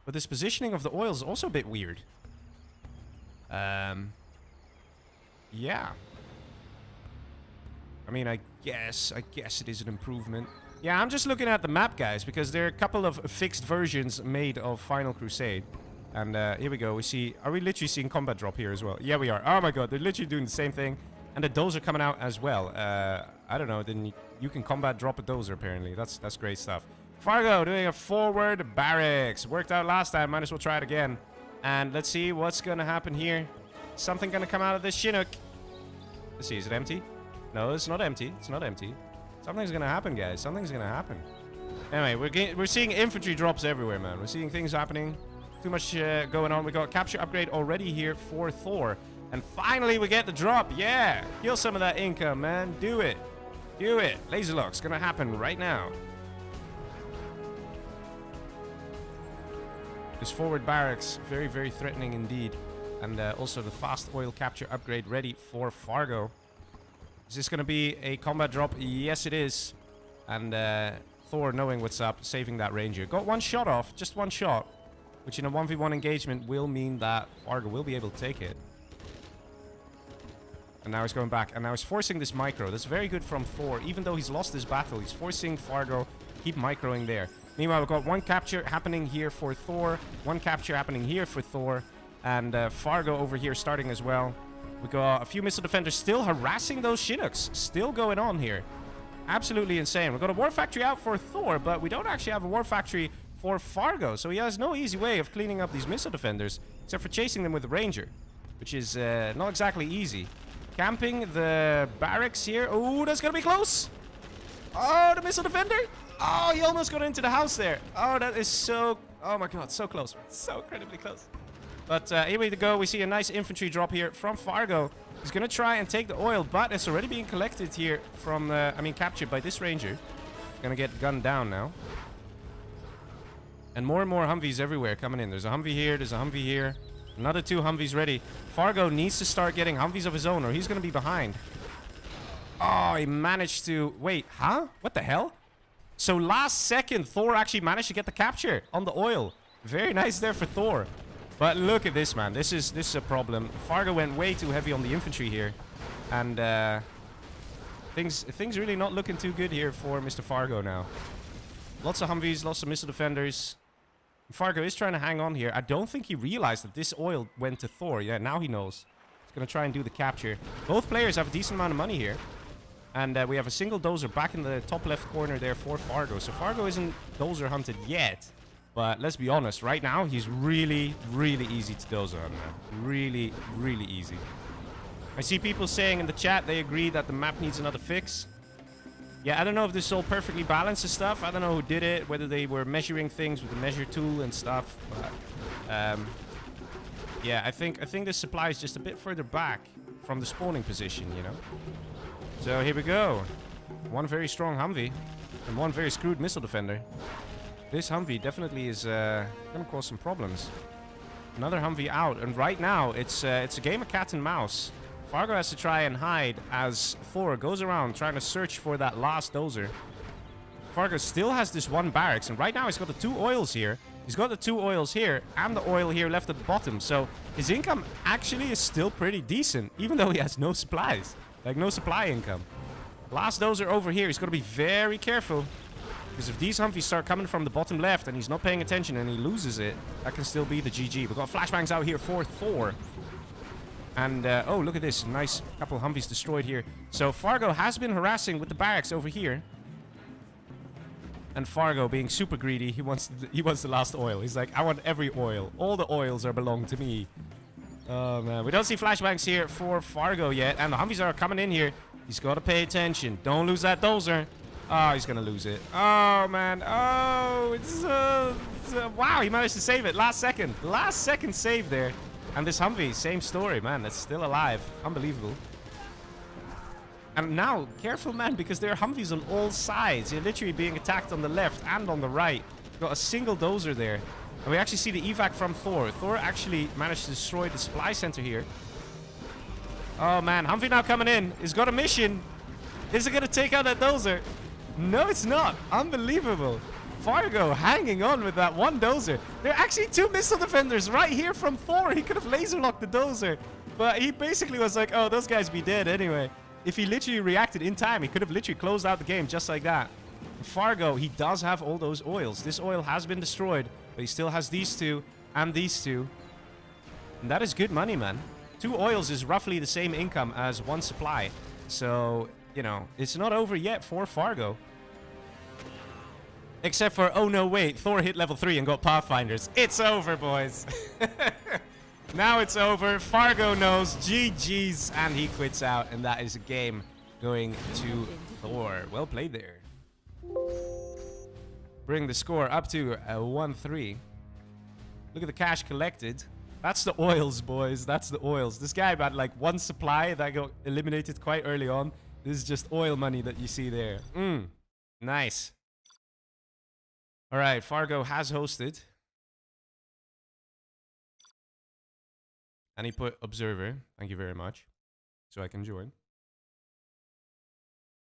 But this positioning of the oil is also a bit weird. Yeah. I mean, I guess it is an improvement. Yeah, I'm just looking at the map, guys, because there are a couple of fixed versions made of Final Crusade. And here we go. We see... Are we literally seeing combat drop here as well? Yeah, we are. Oh my god, they're literally doing the same thing. And the dozer coming out as well. I don't know, then you can combat drop a dozer, apparently. That's great stuff. Fargo doing a forward barracks. Worked out last time, might as well try it again. And let's see what's gonna happen here. Something gonna come out of this Chinook. Let's see, is it empty? No, it's not empty. It's not empty. Something's gonna happen, guys. Something's gonna happen. Anyway, we're seeing infantry drops everywhere, man. We're seeing things happening. Too much going on. We got a capture upgrade already here for ThoR. And finally, we get the drop. Yeah! Kill some of that income, man. Do it. Do it. Laser lock's gonna happen right now. This forward barracks, very, very threatening indeed. And also the fast oil capture upgrade ready for Fargo. Is this going to be a combat drop? Yes, it is. And ThoR, knowing what's up, saving that ranger. Got 1 shot off, just 1 shot. Which in a 1v1 engagement will mean that Fargo will be able to take it. And now he's going back. And now he's forcing this micro. That's very good from ThoR. Even though he's lost this battle, he's forcing Fargo to keep microing there. Meanwhile, we've got 1 capture happening here for ThoR. 1 capture happening here for ThoR. And Fargo over here starting as well. We got a few missile defenders still harassing those Chinooks. Still going on here. Absolutely insane. We've got a war factory out for ThoR, but we don't actually have a war factory for Fargo. So he has no easy way of cleaning up these missile defenders, except for chasing them with the ranger, which is not exactly easy. Camping the barracks here. Oh, that's going to be close. Oh, the missile defender. Oh, he almost got into the house there. Oh, that is so... Oh my god, so close. So incredibly close. But here we go. We see a nice infantry drop here from Fargo. He's going to try and take the oil, but it's already being collected here from, captured by this ranger. Going to get gunned down now. And more Humvees everywhere coming in. There's a Humvee here. There's a Humvee here. Another 2 Humvees ready. Fargo needs to start getting Humvees of his own, or he's going to be behind. Oh, he managed to... Wait, huh? What the hell? So last second, ThoR actually managed to get the capture on the oil. Very nice there for ThoR. But look at this, man. This is a problem. Fargo went way too heavy on the infantry here. And things really not looking too good here for Mr. Fargo now. Lots of Humvees, lots of missile defenders. Fargo is trying to hang on here. I don't think he realized that this oil went to ThoR. Yeah, now he knows. He's going to try and do the capture. Both players have a decent amount of money here. And we have a single dozer back in the top left corner there for Fargo. So Fargo isn't dozer hunted yet. But let's be honest, right now, he's really, really easy to dozer on, man. Really, really easy. I see people saying in the chat they agree that the map needs another fix. Yeah, I don't know if this is all perfectly balanced and stuff. I don't know who did it, whether they were measuring things with the measure tool and stuff. But, yeah, I think this supply is just a bit further back from the spawning position, you know? So here we go. 1 very strong Humvee and 1 very screwed missile defender. This Humvee definitely is going to cause some problems. Another Humvee out, and right now it's a game of cat and mouse. Fargo has to try and hide as ThoR goes around trying to search for that last dozer. Fargo still has this one barracks, and right now he's got the 2 oils here. He's got the 2 oils here and the oil here left at the bottom. So his income actually is still pretty decent, even though he has no supplies. Like, no supply income. Last dozer over here. He's got to be very careful. Because if these Humvees start coming from the bottom left and he's not paying attention and he loses it, that can still be the GG. We've got flashbangs out here for ThoR. And, oh, look at this. Nice couple of Humvees destroyed here. So Fargo has been harassing with the barracks over here. And Fargo, being super greedy, he wants the last oil. He's like, I want every oil. All the oils are belong to me. Oh, man. We don't see flashbangs here for Fargo yet. And the Humvees are coming in here. He's got to pay attention. Don't lose that dozer. Oh, he's going to lose it. Oh, man. Oh, it's wow, he managed to save it. Last second. Last second save there. And this Humvee, same story, man. That's still alive. Unbelievable. And now, careful, man, because there are Humvees on all sides. You're literally being attacked on the left and on the right. Got a single dozer there. And we actually see the evac from ThoR. ThoR actually managed to destroy the supply center here. Oh, man. Humvee now coming in. He's got a mission. Is it going to take out that dozer? No, it's not. Unbelievable. Fargo hanging on with that one dozer. There are actually 2 missile defenders right here from ThoR. He could have laser locked the dozer. But he basically was like, oh, those guys be dead anyway. If he literally reacted in time, he could have literally closed out the game just like that. Fargo, he does have all those oils. This oil has been destroyed, but he still has these 2 and these 2. And that is good money, man. 2 oils is roughly the same income as 1 supply. So, you know, it's not over yet for Fargo. Except for, oh no, wait, ThoR hit level 3 and got Pathfinders. It's over, boys. Now it's over. Fargo knows GG's and he quits out. And that is a game going to ThoR. Well played there. Bring the score up to 1-3. Look at the cash collected. That's the oils, boys. That's the oils. This guy had like 1 supply that got eliminated quite early on. This is just oil money that you see there. Nice. All right, Fargo has hosted. And he put observer. Thank you very much. So I can join.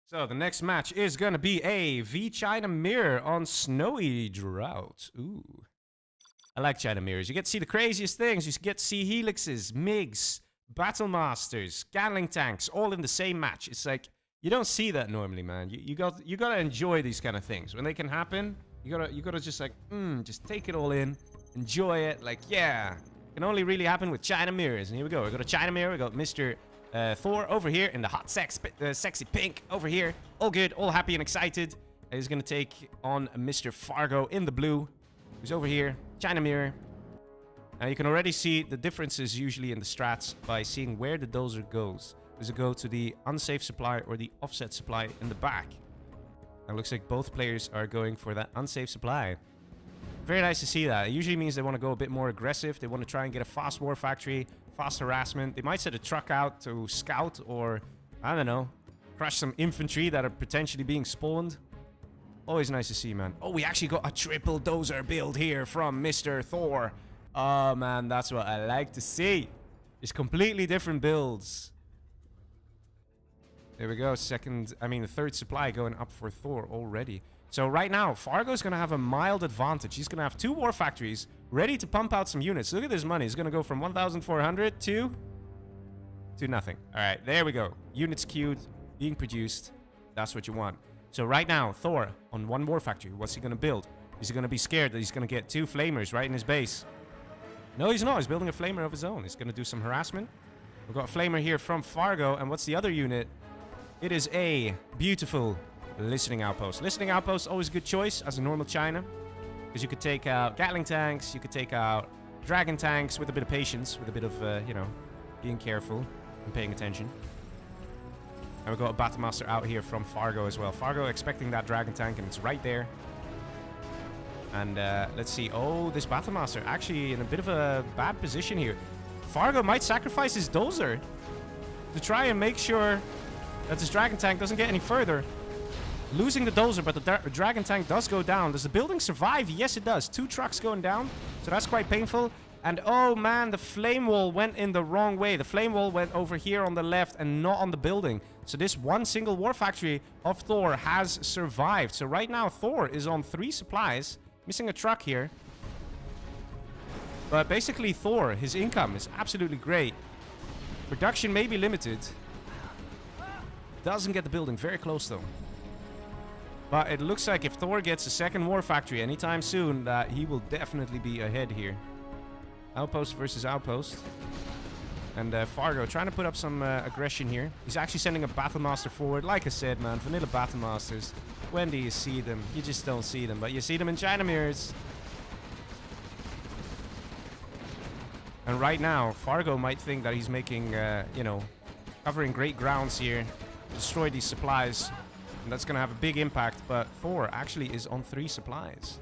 So the next match is going to be a V China Mirror on Snowy Drought. Ooh. I like China Mirrors. You get to see the craziest things. You get to see Helixes, MiGs, Battle Masters, Gatling Tanks, all in the same match. It's like, you don't see that normally, man. You gotta enjoy these kind of things. When they can happen, you gotta just like, just take it all in. Enjoy it. Like, yeah. Can only really happen with China Mirrors. And here we go. We got a China Mirror. We got Mr. ThoR over here in the hot sexy pink over here. All good, all happy and excited. He's gonna take on Mr. Fargo in the blue, who's over here. China Mirror. And you can already see the differences usually in the strats by seeing where the dozer goes. Does it go to the unsafe supply or the offset supply in the back? And it looks like both players are going for that unsafe supply. Very nice to see that. It usually means they want to go a bit more aggressive. They want to try and get a fast war factory, fast harassment. They might set a truck out to scout or, I don't know, crush some infantry that are potentially being spawned. Always nice to see, man. Oh, we actually got a triple dozer build here from Mr. ThoR. Oh, man, that's what I like to see. It's completely different builds. There we go. The third supply going up for ThoR already. So right now, Fargo's going to have a mild advantage. He's going to have 2 war factories ready to pump out some units. Look at this money. It's going to go from 1,400 to nothing. All right, there we go. Units queued, being produced. That's what you want. So right now, ThoR on 1 war factory. What's he going to build? Is he going to be scared that he's going to get 2 flamers right in his base? No, he's not. He's building a flamer of his own. He's going to do some harassment. We've got a flamer here from Fargo. And what's the other unit? It is a beautiful listening outpost. Listening outpost, always a good choice as a normal China. Because you could take out Gatling tanks, you could take out Dragon tanks with a bit of patience, with a bit of, being careful and paying attention. And we've got a Battle Master out here from Fargo as well. Fargo expecting that Dragon tank, and it's right there. And let's see. Oh, this Battle Master actually in a bit of a bad position here. Fargo might sacrifice his dozer to try and make sure that this Dragon tank doesn't get any further. Losing the dozer, but the Dragon tank does go down. Does the building survive? Yes, it does. 2 trucks going down, so that's quite painful. And oh man, the flame wall went in the wrong way. The flame wall went over here on the left and not on the building. So this one single war factory of ThoR has survived. So right now ThoR is on 3 supplies. Missing a truck here. But basically ThoR, his income is absolutely great. Production may be limited. Doesn't get the building very close though. But it looks like if ThoR gets a second war factory anytime soon, that he will definitely be ahead here. Outpost versus outpost. And Fargo trying to put up some aggression here. He's actually sending a Battlemaster forward. Like I said, man, vanilla Battlemasters. When do you see them? You just don't see them. But you see them in China mirrors. And right now, Fargo might think that he's making, you know, covering great grounds here. Destroy these supplies. And that's going to have a big impact. But ThoR actually is on 3 supplies.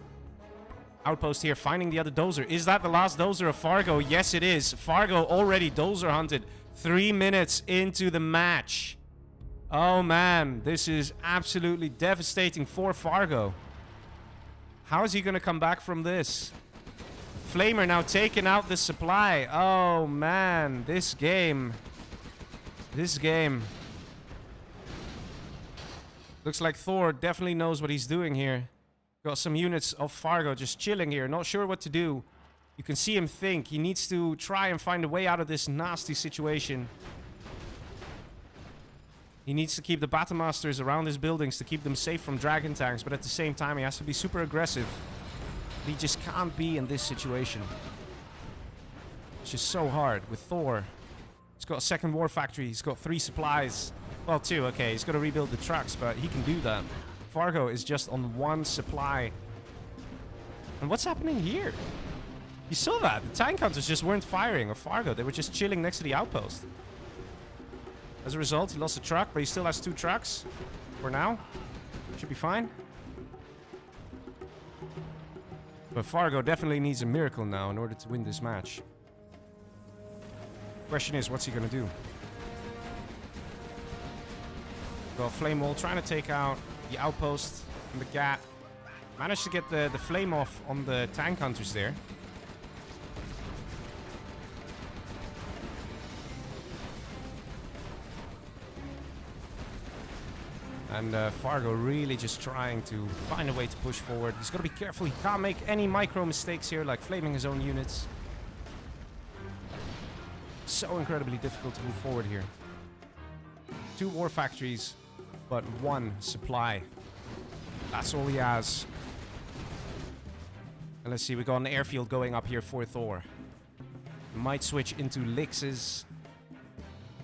Outpost here, finding the other dozer. Is that the last dozer of Fargo? Yes, it is. Fargo already dozer hunted 3 minutes into the match. Oh, man. This is absolutely devastating for Fargo. How is he going to come back from this? Flamer now taking out the supply. Oh, man. This game. Looks like ThoR definitely knows what he's doing here. Got some units of Fargo just chilling here. Not sure what to do. You can see him think. He needs to try and find a way out of this nasty situation. He needs to keep the Battlemasters around his buildings to keep them safe from dragon tanks. But at the same time, he has to be super aggressive. He just can't be in this situation. It's just so hard with ThoR. He's got a second war factory. He's got 3 supplies. Well, 2. Okay, he's got to rebuild the trucks, but he can do that. Fargo is just on 1 supply. And what's happening here? You saw that. The tank hunters just weren't firing of Fargo. They were just chilling next to the outpost. As a result, he lost a truck, but he still has 2 trucks. For now. Should be fine. But Fargo definitely needs a miracle now in order to win this match. Question is, what's he going to do? Got Flame Wall trying to take out the outpost and the GAT. Managed to get the flame off on the tank hunters there. And Fargo really just trying to find a way to push forward. He's got to be careful. He can't make any micro mistakes here, like flaming his own units. So incredibly difficult to move forward here. 2 war factories, but 1 supply. That's all he has. And let's see, we got an airfield going up here for ThoR. Might switch into Lixes.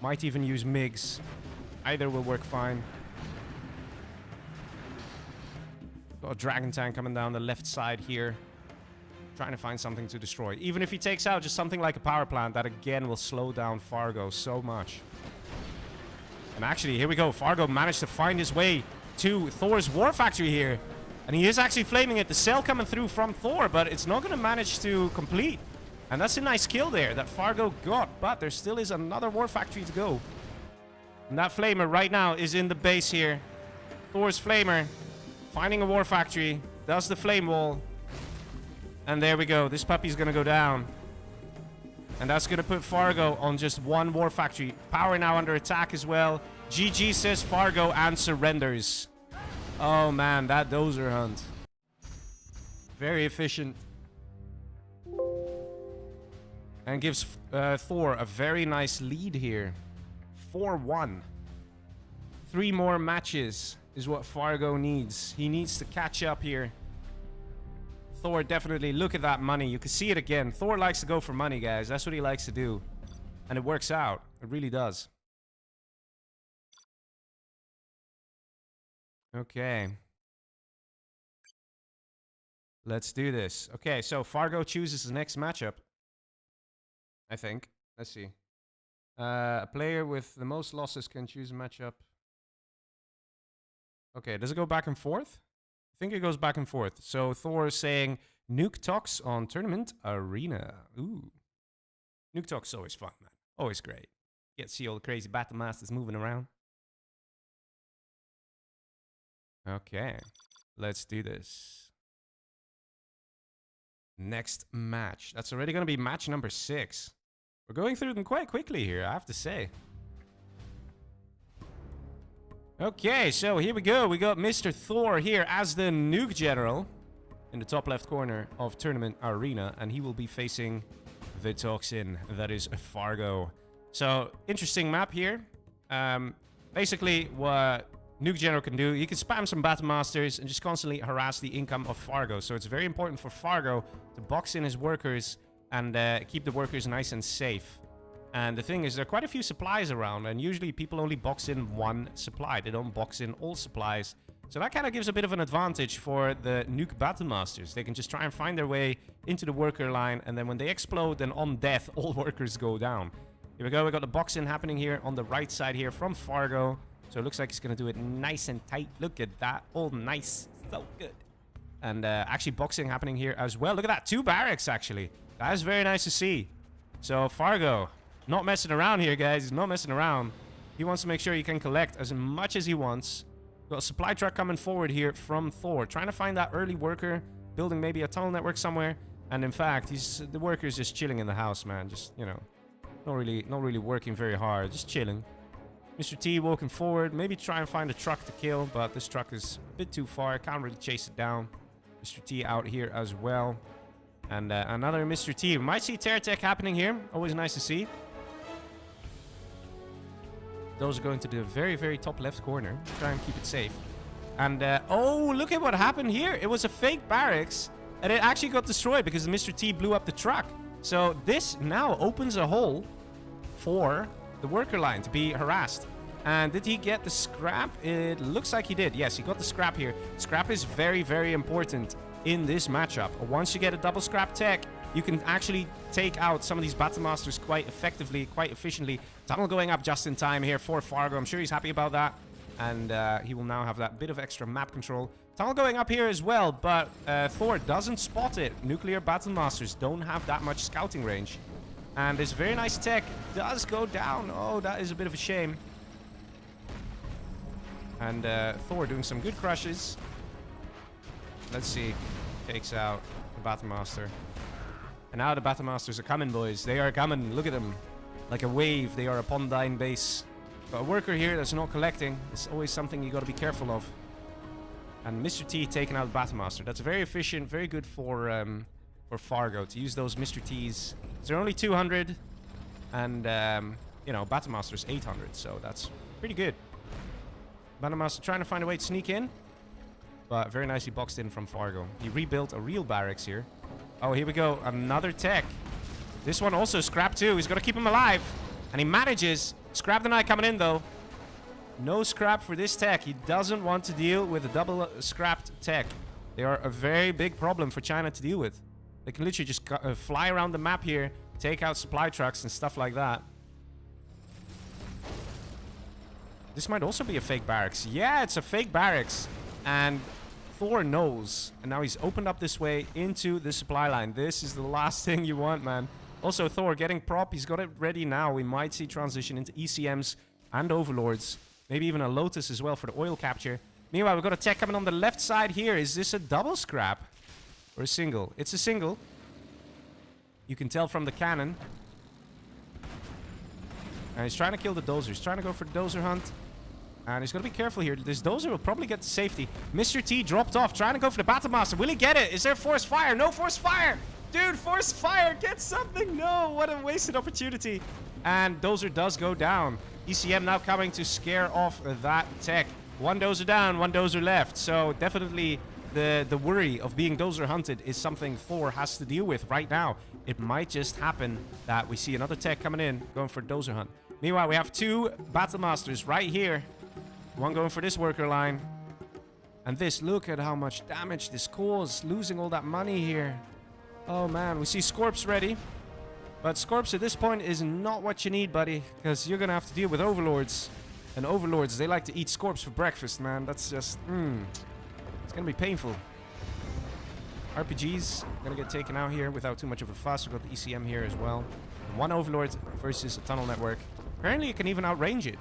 Might even use MiGs. Either will work fine. Got a dragon tank coming down the left side here. Trying to find something to destroy. Even if he takes out just something like a power plant, that again will slow down Fargo so much. And actually, here we go. Fargo managed to find his way to ThoR's war factory here. And he is actually flaming it. The cell coming through from ThoR, but it's not going to manage to complete. And that's a nice kill there that Fargo got. But there still is another war factory to go. And that flamer right now is in the base here. ThoR's flamer finding a war factory. Does the flame wall. And there we go. This puppy's going to go down. And that's going to put Fargo on just 1 war factory. Power now under attack as well. GG says Fargo and surrenders. Oh man, that dozer hunt. Very efficient. And gives ThoR a very nice lead here. 4-1. 3 more matches is what Fargo needs. He needs to catch up here. ThoR definitely, look at that money. You can see it again. ThoR likes to go for money, guys. That's what he likes to do. And it works out. It really does. Okay. Let's do this. Okay, so Fargo chooses the next matchup. I think. Let's see. A player with the most losses can choose a matchup. Okay, does it go back and forth? I think it goes back and forth. So ThoR is saying Nuke Tox on Tournament Arena. Ooh. Nuke Tox is always fun, man. Always great. You get to see all the crazy Battlemasters moving around. Okay. Let's do this. next match. That's already going to be match number 6. We're going through them quite quickly here, I have to say. Okay, so here we go. We got Mr. ThoR here as the Nuke General in the top left corner of Tournament Arena, and he will be facing the Toxin, that is Fargo. So, interesting map here. Basically, what Nuke General can do, he can spam some Battle Masters and just constantly harass the income of Fargo. So it's very important for Fargo to box in his workers and keep the workers nice and safe. And the thing is, there are quite a few supplies around, and usually people only box in one supply. They don't box in all supplies. So that kind of gives a bit of an advantage for the Nuke Battle Masters. They can just try and find their way into the worker line, and then when they explode, then on death, all workers go down. Here we go. We got the box in happening here on the right side here from Fargo. So it looks like he's going to do it nice and tight. Look at that. All nice. So good. And actually boxing happening here as well. Look at that. 2 barracks, actually. That is very nice to see. So Fargo, not messing around here, guys. He's not messing around. He wants to make sure he can collect as much as he wants. Got a supply truck coming forward here from ThoR. Trying to find that early worker. Building maybe a tunnel network somewhere. And in fact, the worker's just chilling in the house, man. Just, you know, not really working very hard. Just chilling. Mr. T walking forward. Maybe try and find a truck to kill. But this truck is a bit too far. Can't really chase it down. Mr. T out here as well. And another Mr. T. We might see tear tech happening here. Always nice to see. Those are going to the very, very top left corner. Try and keep it safe. And, oh, look at what happened here. It was a fake barracks. And it actually got destroyed because Mr. T blew up the truck. So this now opens a hole for the worker line to be harassed. And did he get the scrap? It looks like he did. Yes, he got the scrap here. Scrap is very, very important in this matchup. Once you get a double scrap tech, you can actually take out some of these Battle Masters quite effectively, quite efficiently. Tunnel going up just in time here for Fargo. I'm sure he's happy about that. And he will now have that bit of extra map control. Tunnel going up here as well, but ThoR doesn't spot it. Nuclear Battle Masters don't have that much scouting range. And this very nice tech does go down. Oh, that is a bit of a shame. And ThoR doing some good crushes. Let's see. Takes out the Battle Master. And now the Battle Masters are coming, boys. They are coming. Look at them. Like a wave, they are upon thine base. Got a worker here that's not collecting. It's always something you got to be careful of. And Mr. T taking out the Battle Master. That's very efficient, very good for Fargo to use those Mr. T's. They're only 200, and you know, Battle Master is 800, so that's pretty good. Battle Master trying to find a way to sneak in, but very nicely boxed in from Fargo. He rebuilt a real barracks here. Oh, here we go, another tech. This one also scrapped too. He's got to keep him alive, and he manages. Scrap the Knight coming in though. No scrap for this tech. He doesn't want to deal with a double scrapped tech. They are a very big problem for China to deal with. They can literally just fly around the map here, take out supply trucks and stuff like that. This might also be a fake barracks. Yeah, it's a fake barracks. And ThoR knows. And now he's opened up this way into the supply line. This is the last thing you want, man. Also, ThoR getting prop. He's got it ready now. We might see transition into ECMs and Overlords. Maybe even a Lotus as well for the oil capture. Meanwhile, we've got a tech coming on the left side here. Is this a double scrap? Or a single? It's a single. You can tell from the cannon. And he's trying to kill the dozer. He's trying to go for the dozer hunt. And he's got to be careful here. This dozer will probably get to safety. Mr. T dropped off, trying to go for the Battle Master. Will he get it? Is there force fire? No force fire! Dude, force fire! Get something! No! What a wasted opportunity. And dozer does go down. ECM now coming to scare off that tech. One dozer down, one dozer left. So definitely the worry of being dozer hunted is something ThoR has to deal with right now. It might just happen that we see another tech coming in, going for dozer hunt. Meanwhile, we have 2 Battle Masters right here. One going for this worker line. And this, look at how much damage this caused. Losing all that money here. Oh man, we see Scorps ready. But Scorps at this point is not what you need, buddy. Because you're going to have to deal with Overlords. And Overlords, they like to eat Scorps for breakfast, man. That's just, it's going to be painful. RPGs going to get taken out here without too much of a fuss. We've got the ECM here as well. 1 Overlord versus a tunnel network. Apparently you can even outrange it.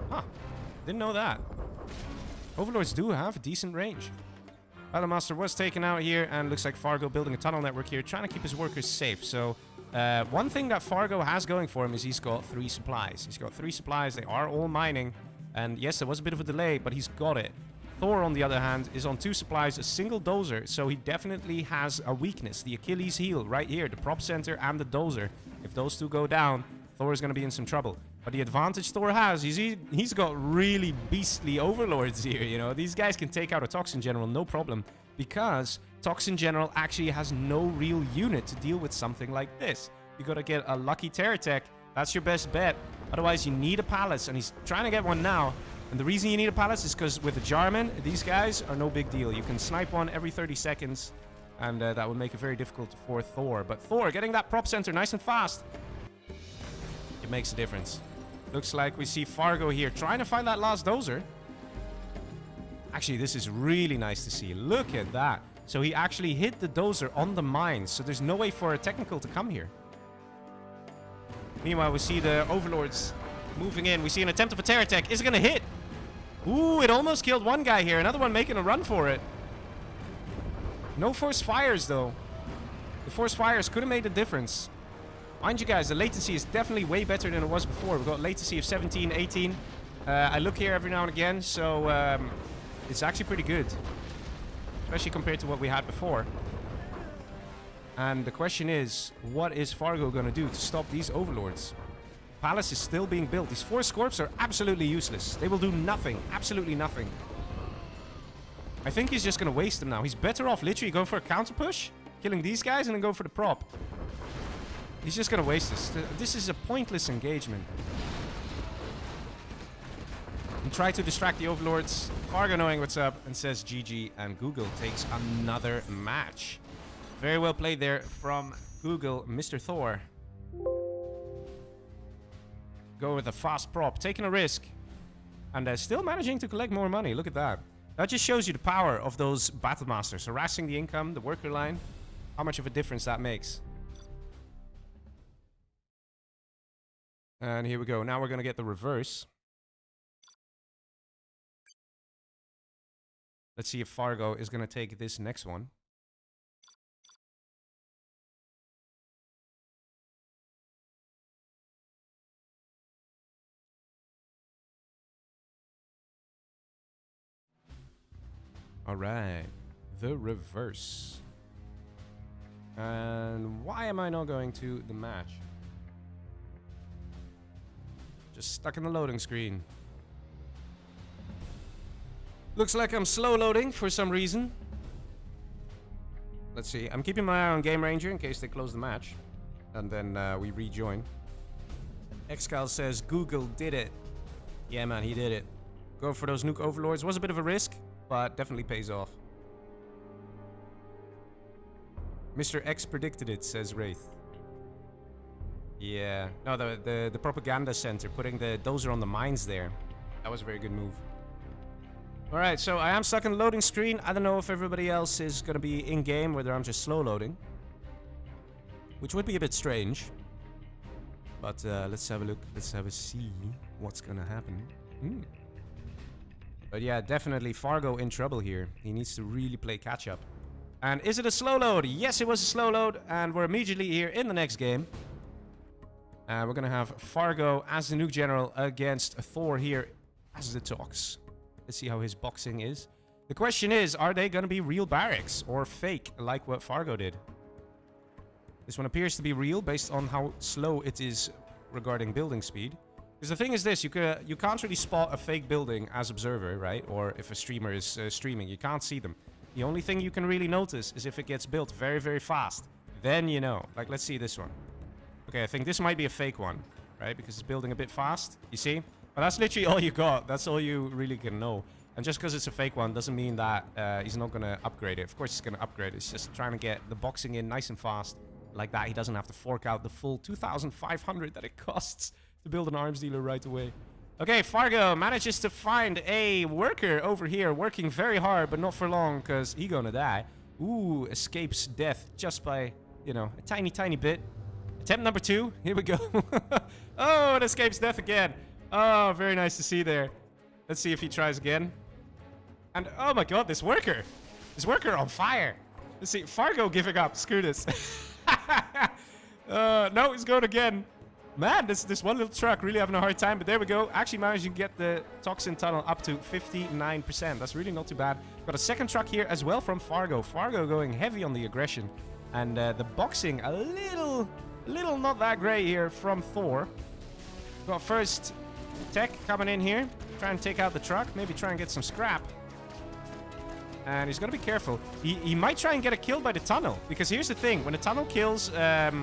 Huh. Didn't know that. Overlords do have a decent range. Battlemaster was taken out here, and looks like Fargo building a tunnel network here, trying to keep his workers safe. So, one thing that Fargo has going for him is he's got 3 supplies. He's got 3 supplies. They are all mining. And yes, there was a bit of a delay, but he's got it. ThoR, on the other hand, is on 2 supplies, a single dozer, so he definitely has a weakness. The Achilles heel right here, the prop center and the dozer. If those 2 go down, ThoR is going to be in some trouble. But the advantage ThoR has is he's got really beastly overlords here, you know. These guys can take out a Toxin General, no problem. Because Toxin General actually has no real unit to deal with something like this. You got to get a lucky Terror Tech. That's your best bet. Otherwise, you need a palace, and he's trying to get one now. And the reason you need a palace is because with the Jarman, these guys are no big deal. You can snipe one every 30 seconds, and that would make it very difficult for ThoR. But ThoR getting that prop center nice and fast. It makes a difference. Looks like we see Fargo here trying to find that last dozer. Actually, this is really nice to see. Look at that. So he actually hit the dozer on the mines, so there's no way for a technical to come here. Meanwhile, we see the overlords moving in. We see an attempt of a terror attack. Is it going to hit? Ooh, it almost killed one guy here. Another one making a run for it. No force fires, though. The force fires could have made a difference. Mind you guys, the latency is definitely way better than it was before. We've got latency of 17, 18. I look here every now and again, so it's actually pretty good. Especially compared to what we had before. And the question is, what is Fargo going to do to stop these overlords? Palace is still being built. These 4 Scorps are absolutely useless. They will do nothing. Absolutely nothing. I think he's just going to waste them now. He's better off literally going for a counter push, killing these guys, and then go for the prop. He's just going to waste this. This is a pointless engagement. And try to distract the overlords. Fargo knowing what's up and says GG, and Google takes another match. Very well played there from Google, Mr. ThoR. Go with a fast prop, taking a risk. And still managing to collect more money. Look at that. That just shows you the power of those Battlemasters. Harassing the income, the worker line. How much of a difference that makes. And here we go. Now we're going to get the reverse. Let's see if Fargo is going to take this next one. All right. The reverse. And why am I not going to the match? Just stuck in the loading screen. Looks like I'm slow loading for some reason. Let's see. I'm keeping my eye on Game Ranger in case they close the match. And then we rejoin. Excal says Google did it. Yeah, man, he did it. Go for those nuke overlords. Was a bit of a risk, but definitely pays off. Mr. X predicted it, says Wraith. Yeah. No, the propaganda center, putting the dozer on the mines there. That was a very good move. Alright, so I am stuck in the loading screen. I don't know if everybody else is going to be in-game, whether I'm just slow loading. Which would be a bit strange. But let's have a look. Let's have a see what's going to happen. But yeah, definitely Fargo in trouble here. He needs to really play catch-up. And is it a slow load? Yes, it was a slow load. And we're immediately here in the next game. We're going to have Fargo as the Nuke General against ThoR here as the Tox. Let's see how his boxing is. The question is, are they going to be real barracks or fake like what Fargo did? This one appears to be real based on how slow it is regarding building speed. Because the thing is this, you can't really spot a fake building as observer, right? Or if a streamer is streaming, you can't see them. The only thing you can really notice is if it gets built very, very fast. Then you know. Like, let's see this one. Okay, I think this might be a fake one, right? Because it's building a bit fast. You see? But that's literally all you got. That's all you really can know. And just because it's a fake one doesn't mean that he's not going to upgrade it. Of course he's going to upgrade it. It's just trying to get the boxing in nice and fast. Like that, he doesn't have to fork out the full 2,500 that it costs to build an arms dealer right away. Okay, Fargo manages to find a worker over here working very hard, but not for long because he's going to die. Ooh, escapes death just by, you know, a tiny, tiny bit. Attempt number 2. Here we go. Oh, it escapes death again. Oh, very nice to see there. Let's see if he tries again. And oh my god, this worker. This worker on fire. Let's see. Fargo giving up. Screw this. No, he's going again. Man, this one little truck really having a hard time. But there we go. Actually managed to get the Toxin tunnel up to 59%. That's really not too bad. Got a second truck here as well from Fargo. Fargo going heavy on the aggression. And the boxing a little not that great here from ThoR. Got first tech coming in here. Try and take out the truck. Maybe try and get some scrap. And he's got to be careful. He might try and get a kill by the tunnel. Because here's the thing. When the tunnel kills a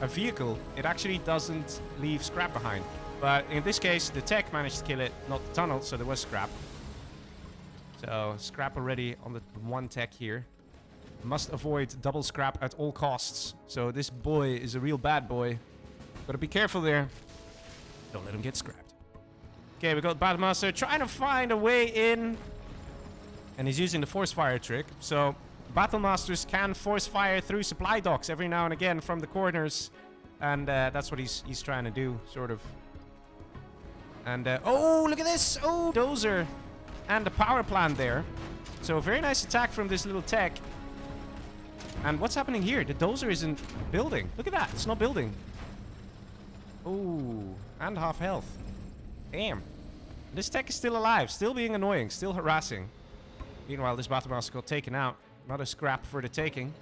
vehicle, it actually doesn't leave scrap behind. But in this case, the tech managed to kill it, not the tunnel, so there was scrap. So, scrap already on the one tech here. Must avoid double scrap at all costs. So this boy is a real bad boy. Gotta be careful there. Don't let him get scrapped. Okay, we got Battlemaster trying to find a way in. And he's using the force fire trick. So Battlemasters can force fire through supply docks every now and again from the corners. And that's what he's trying to do, sort of. And, oh, look at this! Oh, dozer. And the power plant there. So a very nice attack from this little tech. And what's happening here? The dozer isn't building. Look at that. It's not building. Oh, and half health. Damn. This tech is still alive. Still being annoying. Still harassing. Meanwhile, this Battlemaster got taken out. Not a scrap for the taking.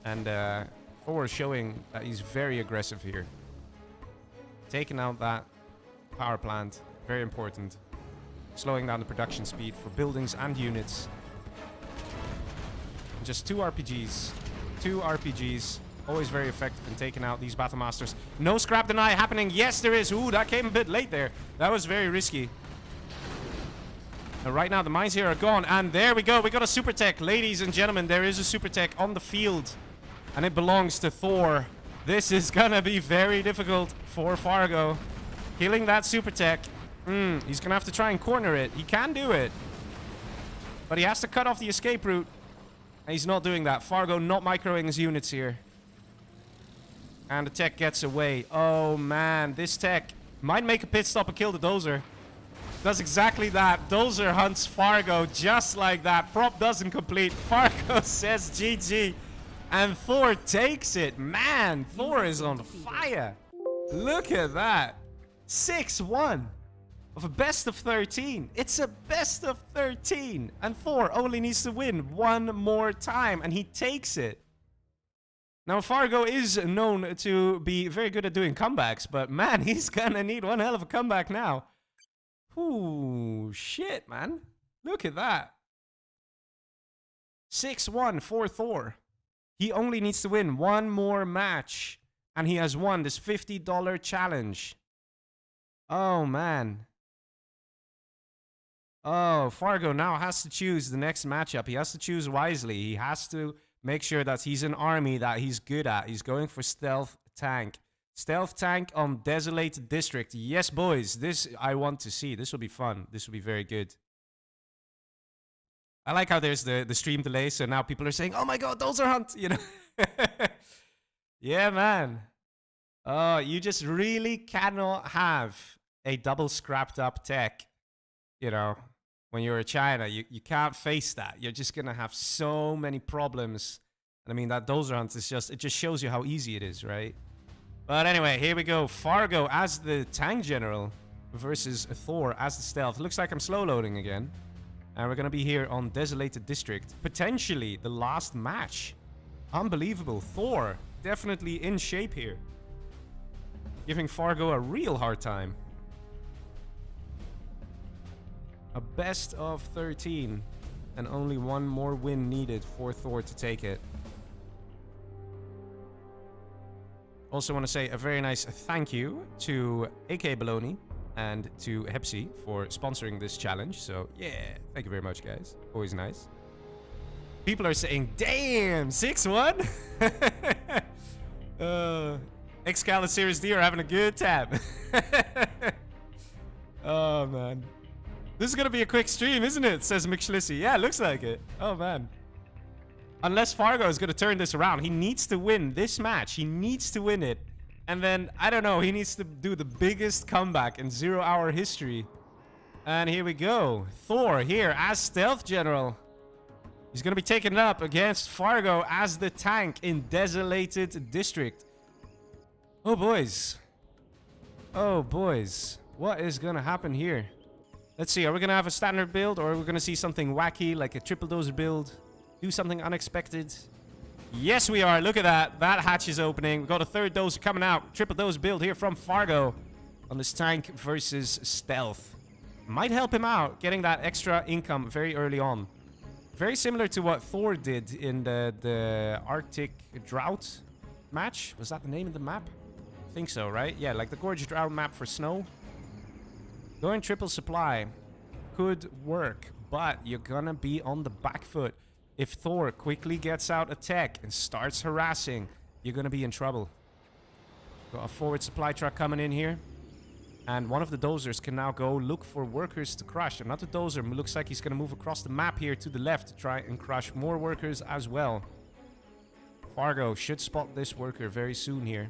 And ThoR is showing that he's very aggressive here. Taking out that power plant. Very important. Slowing down the production speed for buildings and units. Just 2 RPGs. 2 RPGs. Always very effective in taking out these Battlemasters. No scrap deny happening. Yes, there is. Ooh, that came a bit late there. That was very risky. And right now, the mines here are gone. And there we go. We got a super tech. Ladies and gentlemen, there is a super tech on the field. And it belongs to ThoR. This is gonna be very difficult for Fargo. Killing that super tech. He's gonna have to try and corner it. He can do it. But he has to cut off the escape route. And he's not doing that. Fargo not microing his units here. And the tech gets away. Oh, man. This tech might make a pit stop and kill the dozer. Does exactly that. Dozer hunts Fargo just like that. Prop doesn't complete. Fargo says GG. And ThoR takes it. Man, ThoR is on fire. Look at that. 6-1. Of a best of 13. It's a best of 13. And ThoR only needs to win one more time. And he takes it. Now, Fargo is known to be very good at doing comebacks. But man, he's gonna need one hell of a comeback now. Ooh, shit, man. Look at that. 6-1 for ThoR. He only needs to win one more match. And he has won this $50 challenge. Oh, man. Oh, Fargo now has to choose the next matchup. He has to choose wisely. He has to make sure that he's an army that he's good at. He's going for stealth tank. Stealth tank on Desolate District. Yes, boys. This I want to see. This will be fun. This will be very good. I like how there's the stream delay. So now people are saying, oh my god, those are hunt. You know? Yeah, man. Oh, you just really cannot have a double scrapped up tech. You know, when you're a China, you can't face that. You're just going to have so many problems. And I mean, that dozer hunt is just, it just shows you how easy it is, right? But anyway, here we go. Fargo as the tank general versus ThoR as the stealth. Looks like I'm slow loading again. And we're going to be here on Desolated District. Potentially the last match. Unbelievable. ThoR definitely in shape here. Giving Fargo a real hard time. A best of 13. And only one more win needed for ThoR to take it. Also want to say a very nice thank you to AK Baloney and to Hepsi for sponsoring this challenge. So yeah, thank you very much, guys. Always nice. People are saying, damn, 6-1? Excalibur Series D are having a good time. Oh, man. This is going to be a quick stream, isn't it? Says McShlissy. Yeah, looks like it. Oh, man. Unless Fargo is going to turn this around. He needs to win this match. He needs to win it. And then, I don't know, he needs to do the biggest comeback in 0-hour history. And here we go. ThoR here as Stealth General. He's going to be taken up against Fargo as the tank in Desolated District. Oh, boys. Oh, boys. What is going to happen here? Let's see. Are we going to have a standard build or are we going to see something wacky like a triple dozer build? Do something unexpected? Yes, we are. Look at that. That hatch is opening. We've got a third dozer coming out. Triple dozer build here from Fargo on this tank versus Stealth. Might help him out getting that extra income very early on. Very similar to what ThoR did in the Arctic Drought match. Was that the name of the map? I think so, right? Yeah, like the Gorge Drought map for snow. Going triple supply could work, but you're gonna be on the back foot. If ThoR quickly gets out a tech and starts harassing, you're gonna be in trouble. Got a forward supply truck coming in here. And one of the dozers can now go look for workers to crush. Another dozer looks like he's going to move across the map here to the left to try and crush more workers as well. Fargo should spot this worker very soon here.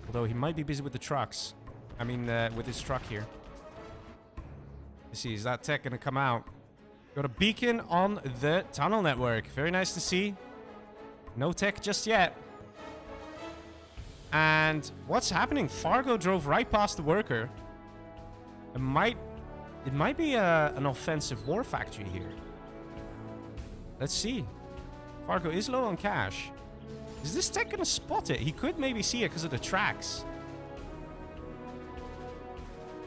Although he might be busy with the trucks. I mean, with his truck here. Let's see, is that tech going to come out? Got a beacon on the tunnel network. Very nice to see. No tech just yet. And what's happening? Fargo drove right past the worker. It might be an offensive war factory here. Let's see. Fargo is low on cash. Is this tech gonna spot it? He could maybe see it because of the tracks.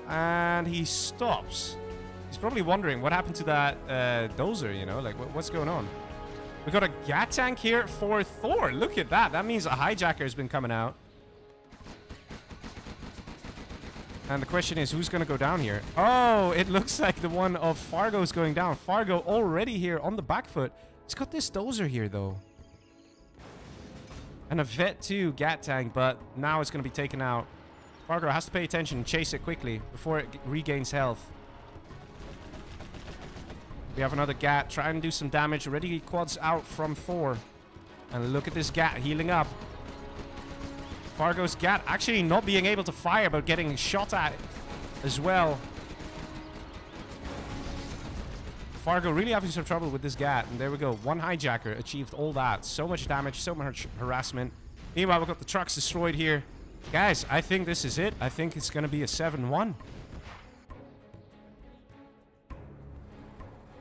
And he stops. He's probably wondering what happened to that dozer, you know? Like, what's going on? We got a gat tank here for ThoR. Look at that. That means a hijacker has been coming out. And the question is, who's going to go down here? Oh, it looks like the one of Fargo's going down. Fargo already here on the back foot. He's got this dozer here, though. And a Vet 2 Gat tank, but now it's going to be taken out. Fargo has to pay attention and chase it quickly before it regains health. We have another Gat trying to do some damage. Already quads out from ThoR. And look at this Gat healing up. Fargo's Gat actually not being able to fire, but getting shot at as well. Fargo really having some trouble with this Gat. And there we go. One hijacker achieved all that. So much damage, so much harassment. Meanwhile, we've got the trucks destroyed here. Guys, I think this is it. I think it's going to be a 7-1.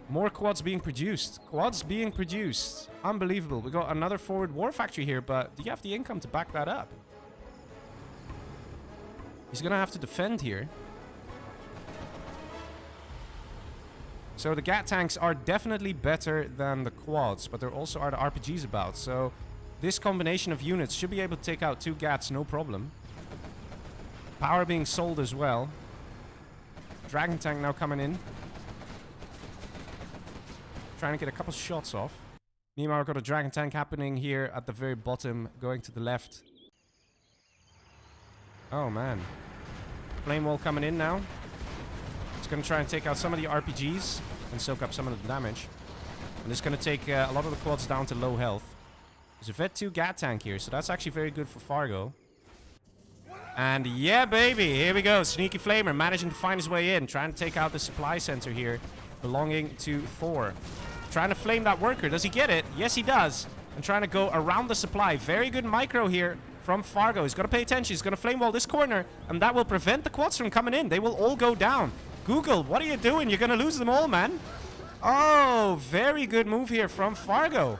More quads being produced. Quads being produced. Unbelievable. We got another forward war factory here, but do you have the income to back that up? He's going to have to defend here. So the Gat tanks are definitely better than the quads, but there also are the RPGs about. So this combination of units should be able to take out 2 Gats, no problem. Power being sold as well. Dragon tank now coming in. Trying to get a couple shots off. Meanwhile, we've got a Dragon tank happening here at the very bottom, going to the left. Oh, man. Flame wall coming in now. It's going to try and take out some of the RPGs and soak up some of the damage. And it's going to take a lot of the quads down to low health. There's a Vet 2 Gat tank here, so that's actually very good for Fargo. And yeah, baby, here we go. Sneaky Flamer managing to find his way in, trying to take out the supply center here, belonging to ThoR. Trying to flame that worker. Does he get it? Yes, he does. And trying to go around the supply. Very good micro here from Fargo. He's got to pay attention. He's going to flame wall this corner, and that will prevent the quads from coming in. They will all go down. Google, what are you doing? You're going to lose them all, man. Oh, very good move here from Fargo.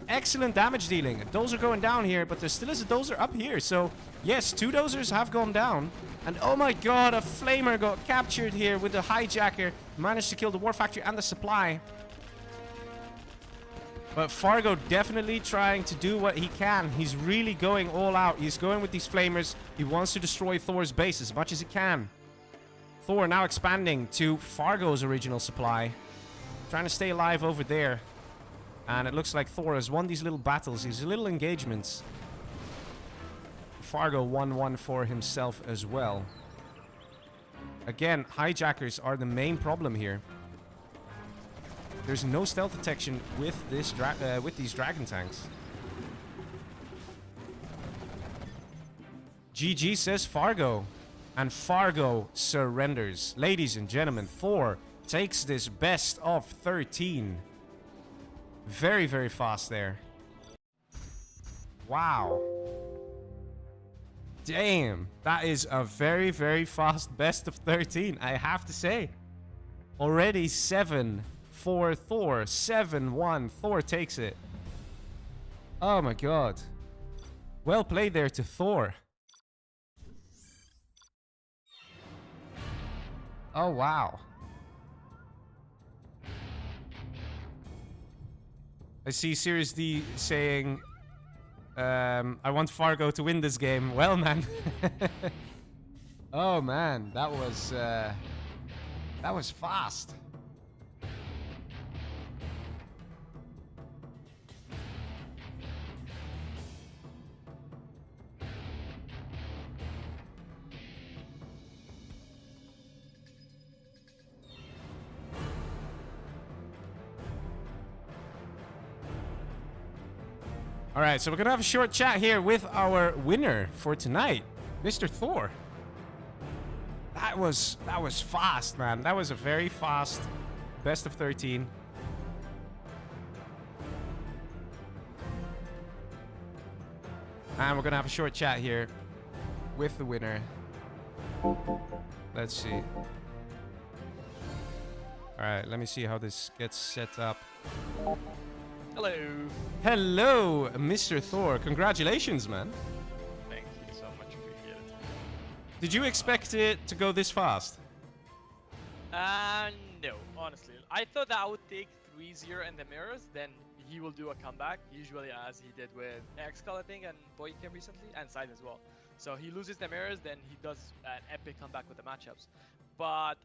Excellent damage dealing. A dozer going down here, but there still is a dozer up here. So, yes, 2 dozers have gone down. And oh my god, a flamer got captured here with the hijacker. Managed to kill the war factory and the supply. But Fargo definitely trying to do what he can. He's really going all out. He's going with these flamers. He wants to destroy ThoR's base as much as he can. ThoR now expanding to Fargo's original supply. Trying to stay alive over there. And it looks like ThoR has won these little battles, these little engagements. Fargo won one for himself as well. Again, hijackers are the main problem here. There's no stealth detection with this with these dragon tanks. GG says Fargo. And Fargo surrenders. Ladies and gentlemen, ThoR takes this best of 13. Very, very fast there. Wow. Damn. That is a very, very fast best of 13, I have to say. Already 7 for ThoR. 7-1. ThoR takes it. Oh my god. Well played there to ThoR. Oh, wow. I see Serious D saying, I want Fargo to win this game. Well, man. Oh, man. That was fast. All right, so we're gonna have a short chat here with our winner for tonight, Mr. ThoR. That was fast, man. That was a very fast best of 13. And we're gonna have a short chat here with the winner. Let's see. All right, let me see how this gets set up. Hello. Hello, Mr. ThoR. Congratulations, man. Thank you so much. Appreciate it. Did you expect it to go this fast? No, honestly. I thought that I would take 3-0 in the mirrors, then he will do a comeback, usually as he did with Xcall, I think, and Boykin recently, and Side as well. So he loses the mirrors, then he does an epic comeback with the matchups. But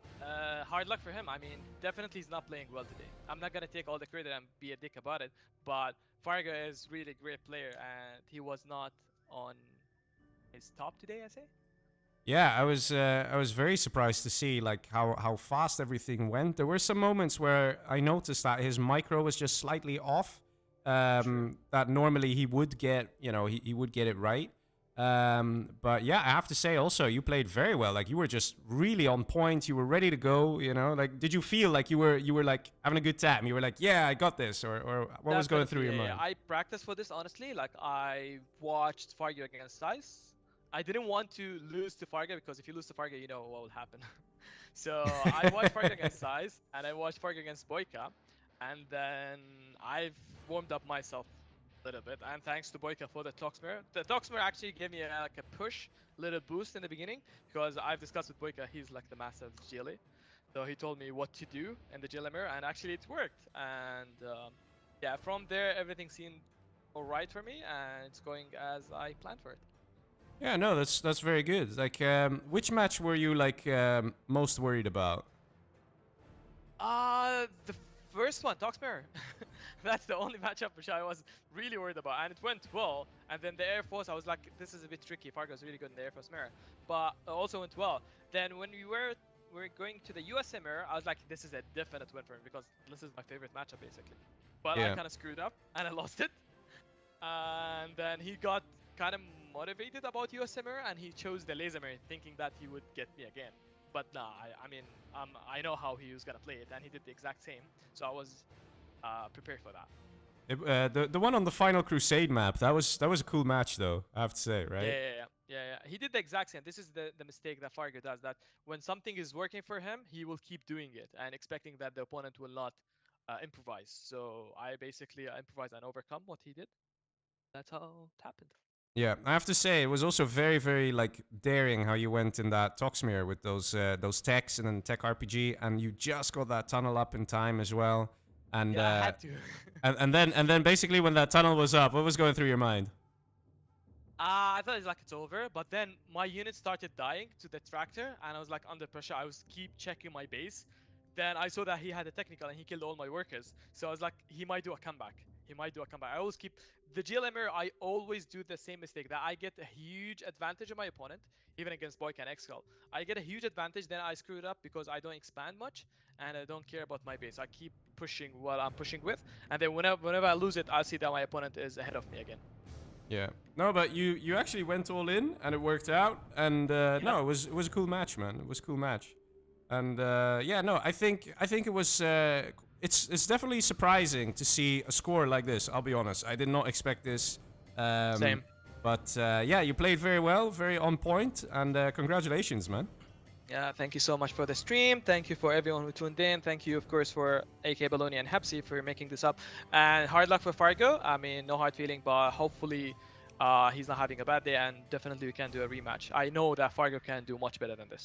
hard luck for him. I mean, definitely he's not playing well today. I'm not gonna take all the credit and be a dick about it, but Fargo is really a great player, and he was not on his top today, I say. Yeah, I was very surprised to see like how fast everything went. There were some moments where I noticed that his micro was just slightly off. That normally he would get, you know, he would get it right. But yeah, I have to say also you played very well. Like you were just really on point. You were ready to go. You know, like did you feel like you were like having a good time? You were like, yeah, I got this, or what was going through your mind? I practiced for this honestly. Like I watched Fargo against Dice. I didn't want to lose to Fargo because if you lose to Fargo, you know what will happen. So I watched Fargo against Dice and I watched Fargo against Boyka, and then I've warmed up myself a little bit. And thanks to Boyka for the Toxin. The Toxin actually gave me like a push, little boost in the beginning because I've discussed with Boyka. He's like the master of the GLA. So he told me what to do in the GLA mirror, and actually it worked. And yeah, from there everything seemed alright for me, and it's going as I planned for it. Yeah, no, that's very good. Like, which match were you like most worried about? The first one, Toxin. That's the only matchup which I was really worried about, and it went well. And then the Air Force, I was like, this is a bit tricky. Fargo's really good in the Air Force mirror, but also went well. Then when we were going to the USA mirror, I was like, this is a definite win for me because this is my favorite matchup basically. But Yeah. I kind of screwed up and I lost it. And then he got kind of motivated about USA mirror and he chose the laser mirror thinking that he would get me again. But nah, I mean, I know how he was gonna play it, and he did the exact same. So I was prepared for that. The one on the Final Crusade map, that was a cool match though, I have to say, right? Yeah. He did the exact same. This is the mistake that Fargo does, that when something is working for him, he will keep doing it and expecting that the opponent will not improvise. So I basically improvised and overcome what he did. That's how it happened. Yeah, I have to say it was also very, very like daring how you went in that Toxin with those techs and then tech RPG, and you just got that tunnel up in time as well. And yeah, I had to. and then basically when that tunnel was up, what was going through your mind? I thought it's like it's over, but then my unit started dying to the tractor, and I was like under pressure. I was keep checking my base. Then I saw that he had a technical and he killed all my workers. So I was like, he might do a comeback. He might do a comeback. I always keep the GLMer. I always do the same mistake, that I get a huge advantage of my opponent, even against Boyka and Xcall. I get a huge advantage, then I screw it up because I don't expand much and I don't care about my base. I keep pushing what I'm pushing with, and then whenever I lose it, I'll see that my opponent is ahead of me again. Yeah. No, but you actually went all in and it worked out. And no, it was a cool match, man. It was a cool match. And yeah, no, I think it was. It's definitely surprising to see a score like this. I'll be honest. I did not expect this. Same. But yeah, you played very well, very on point, and congratulations, man. Yeah, thank you so much for the stream. Thank you for everyone who tuned in. Thank you, of course, for AK Baloney and Hepsi for making this up. And hard luck for Fargo. I mean, no hard feeling, but hopefully he's not having a bad day, and definitely we can do a rematch. I know that Fargo can do much better than this.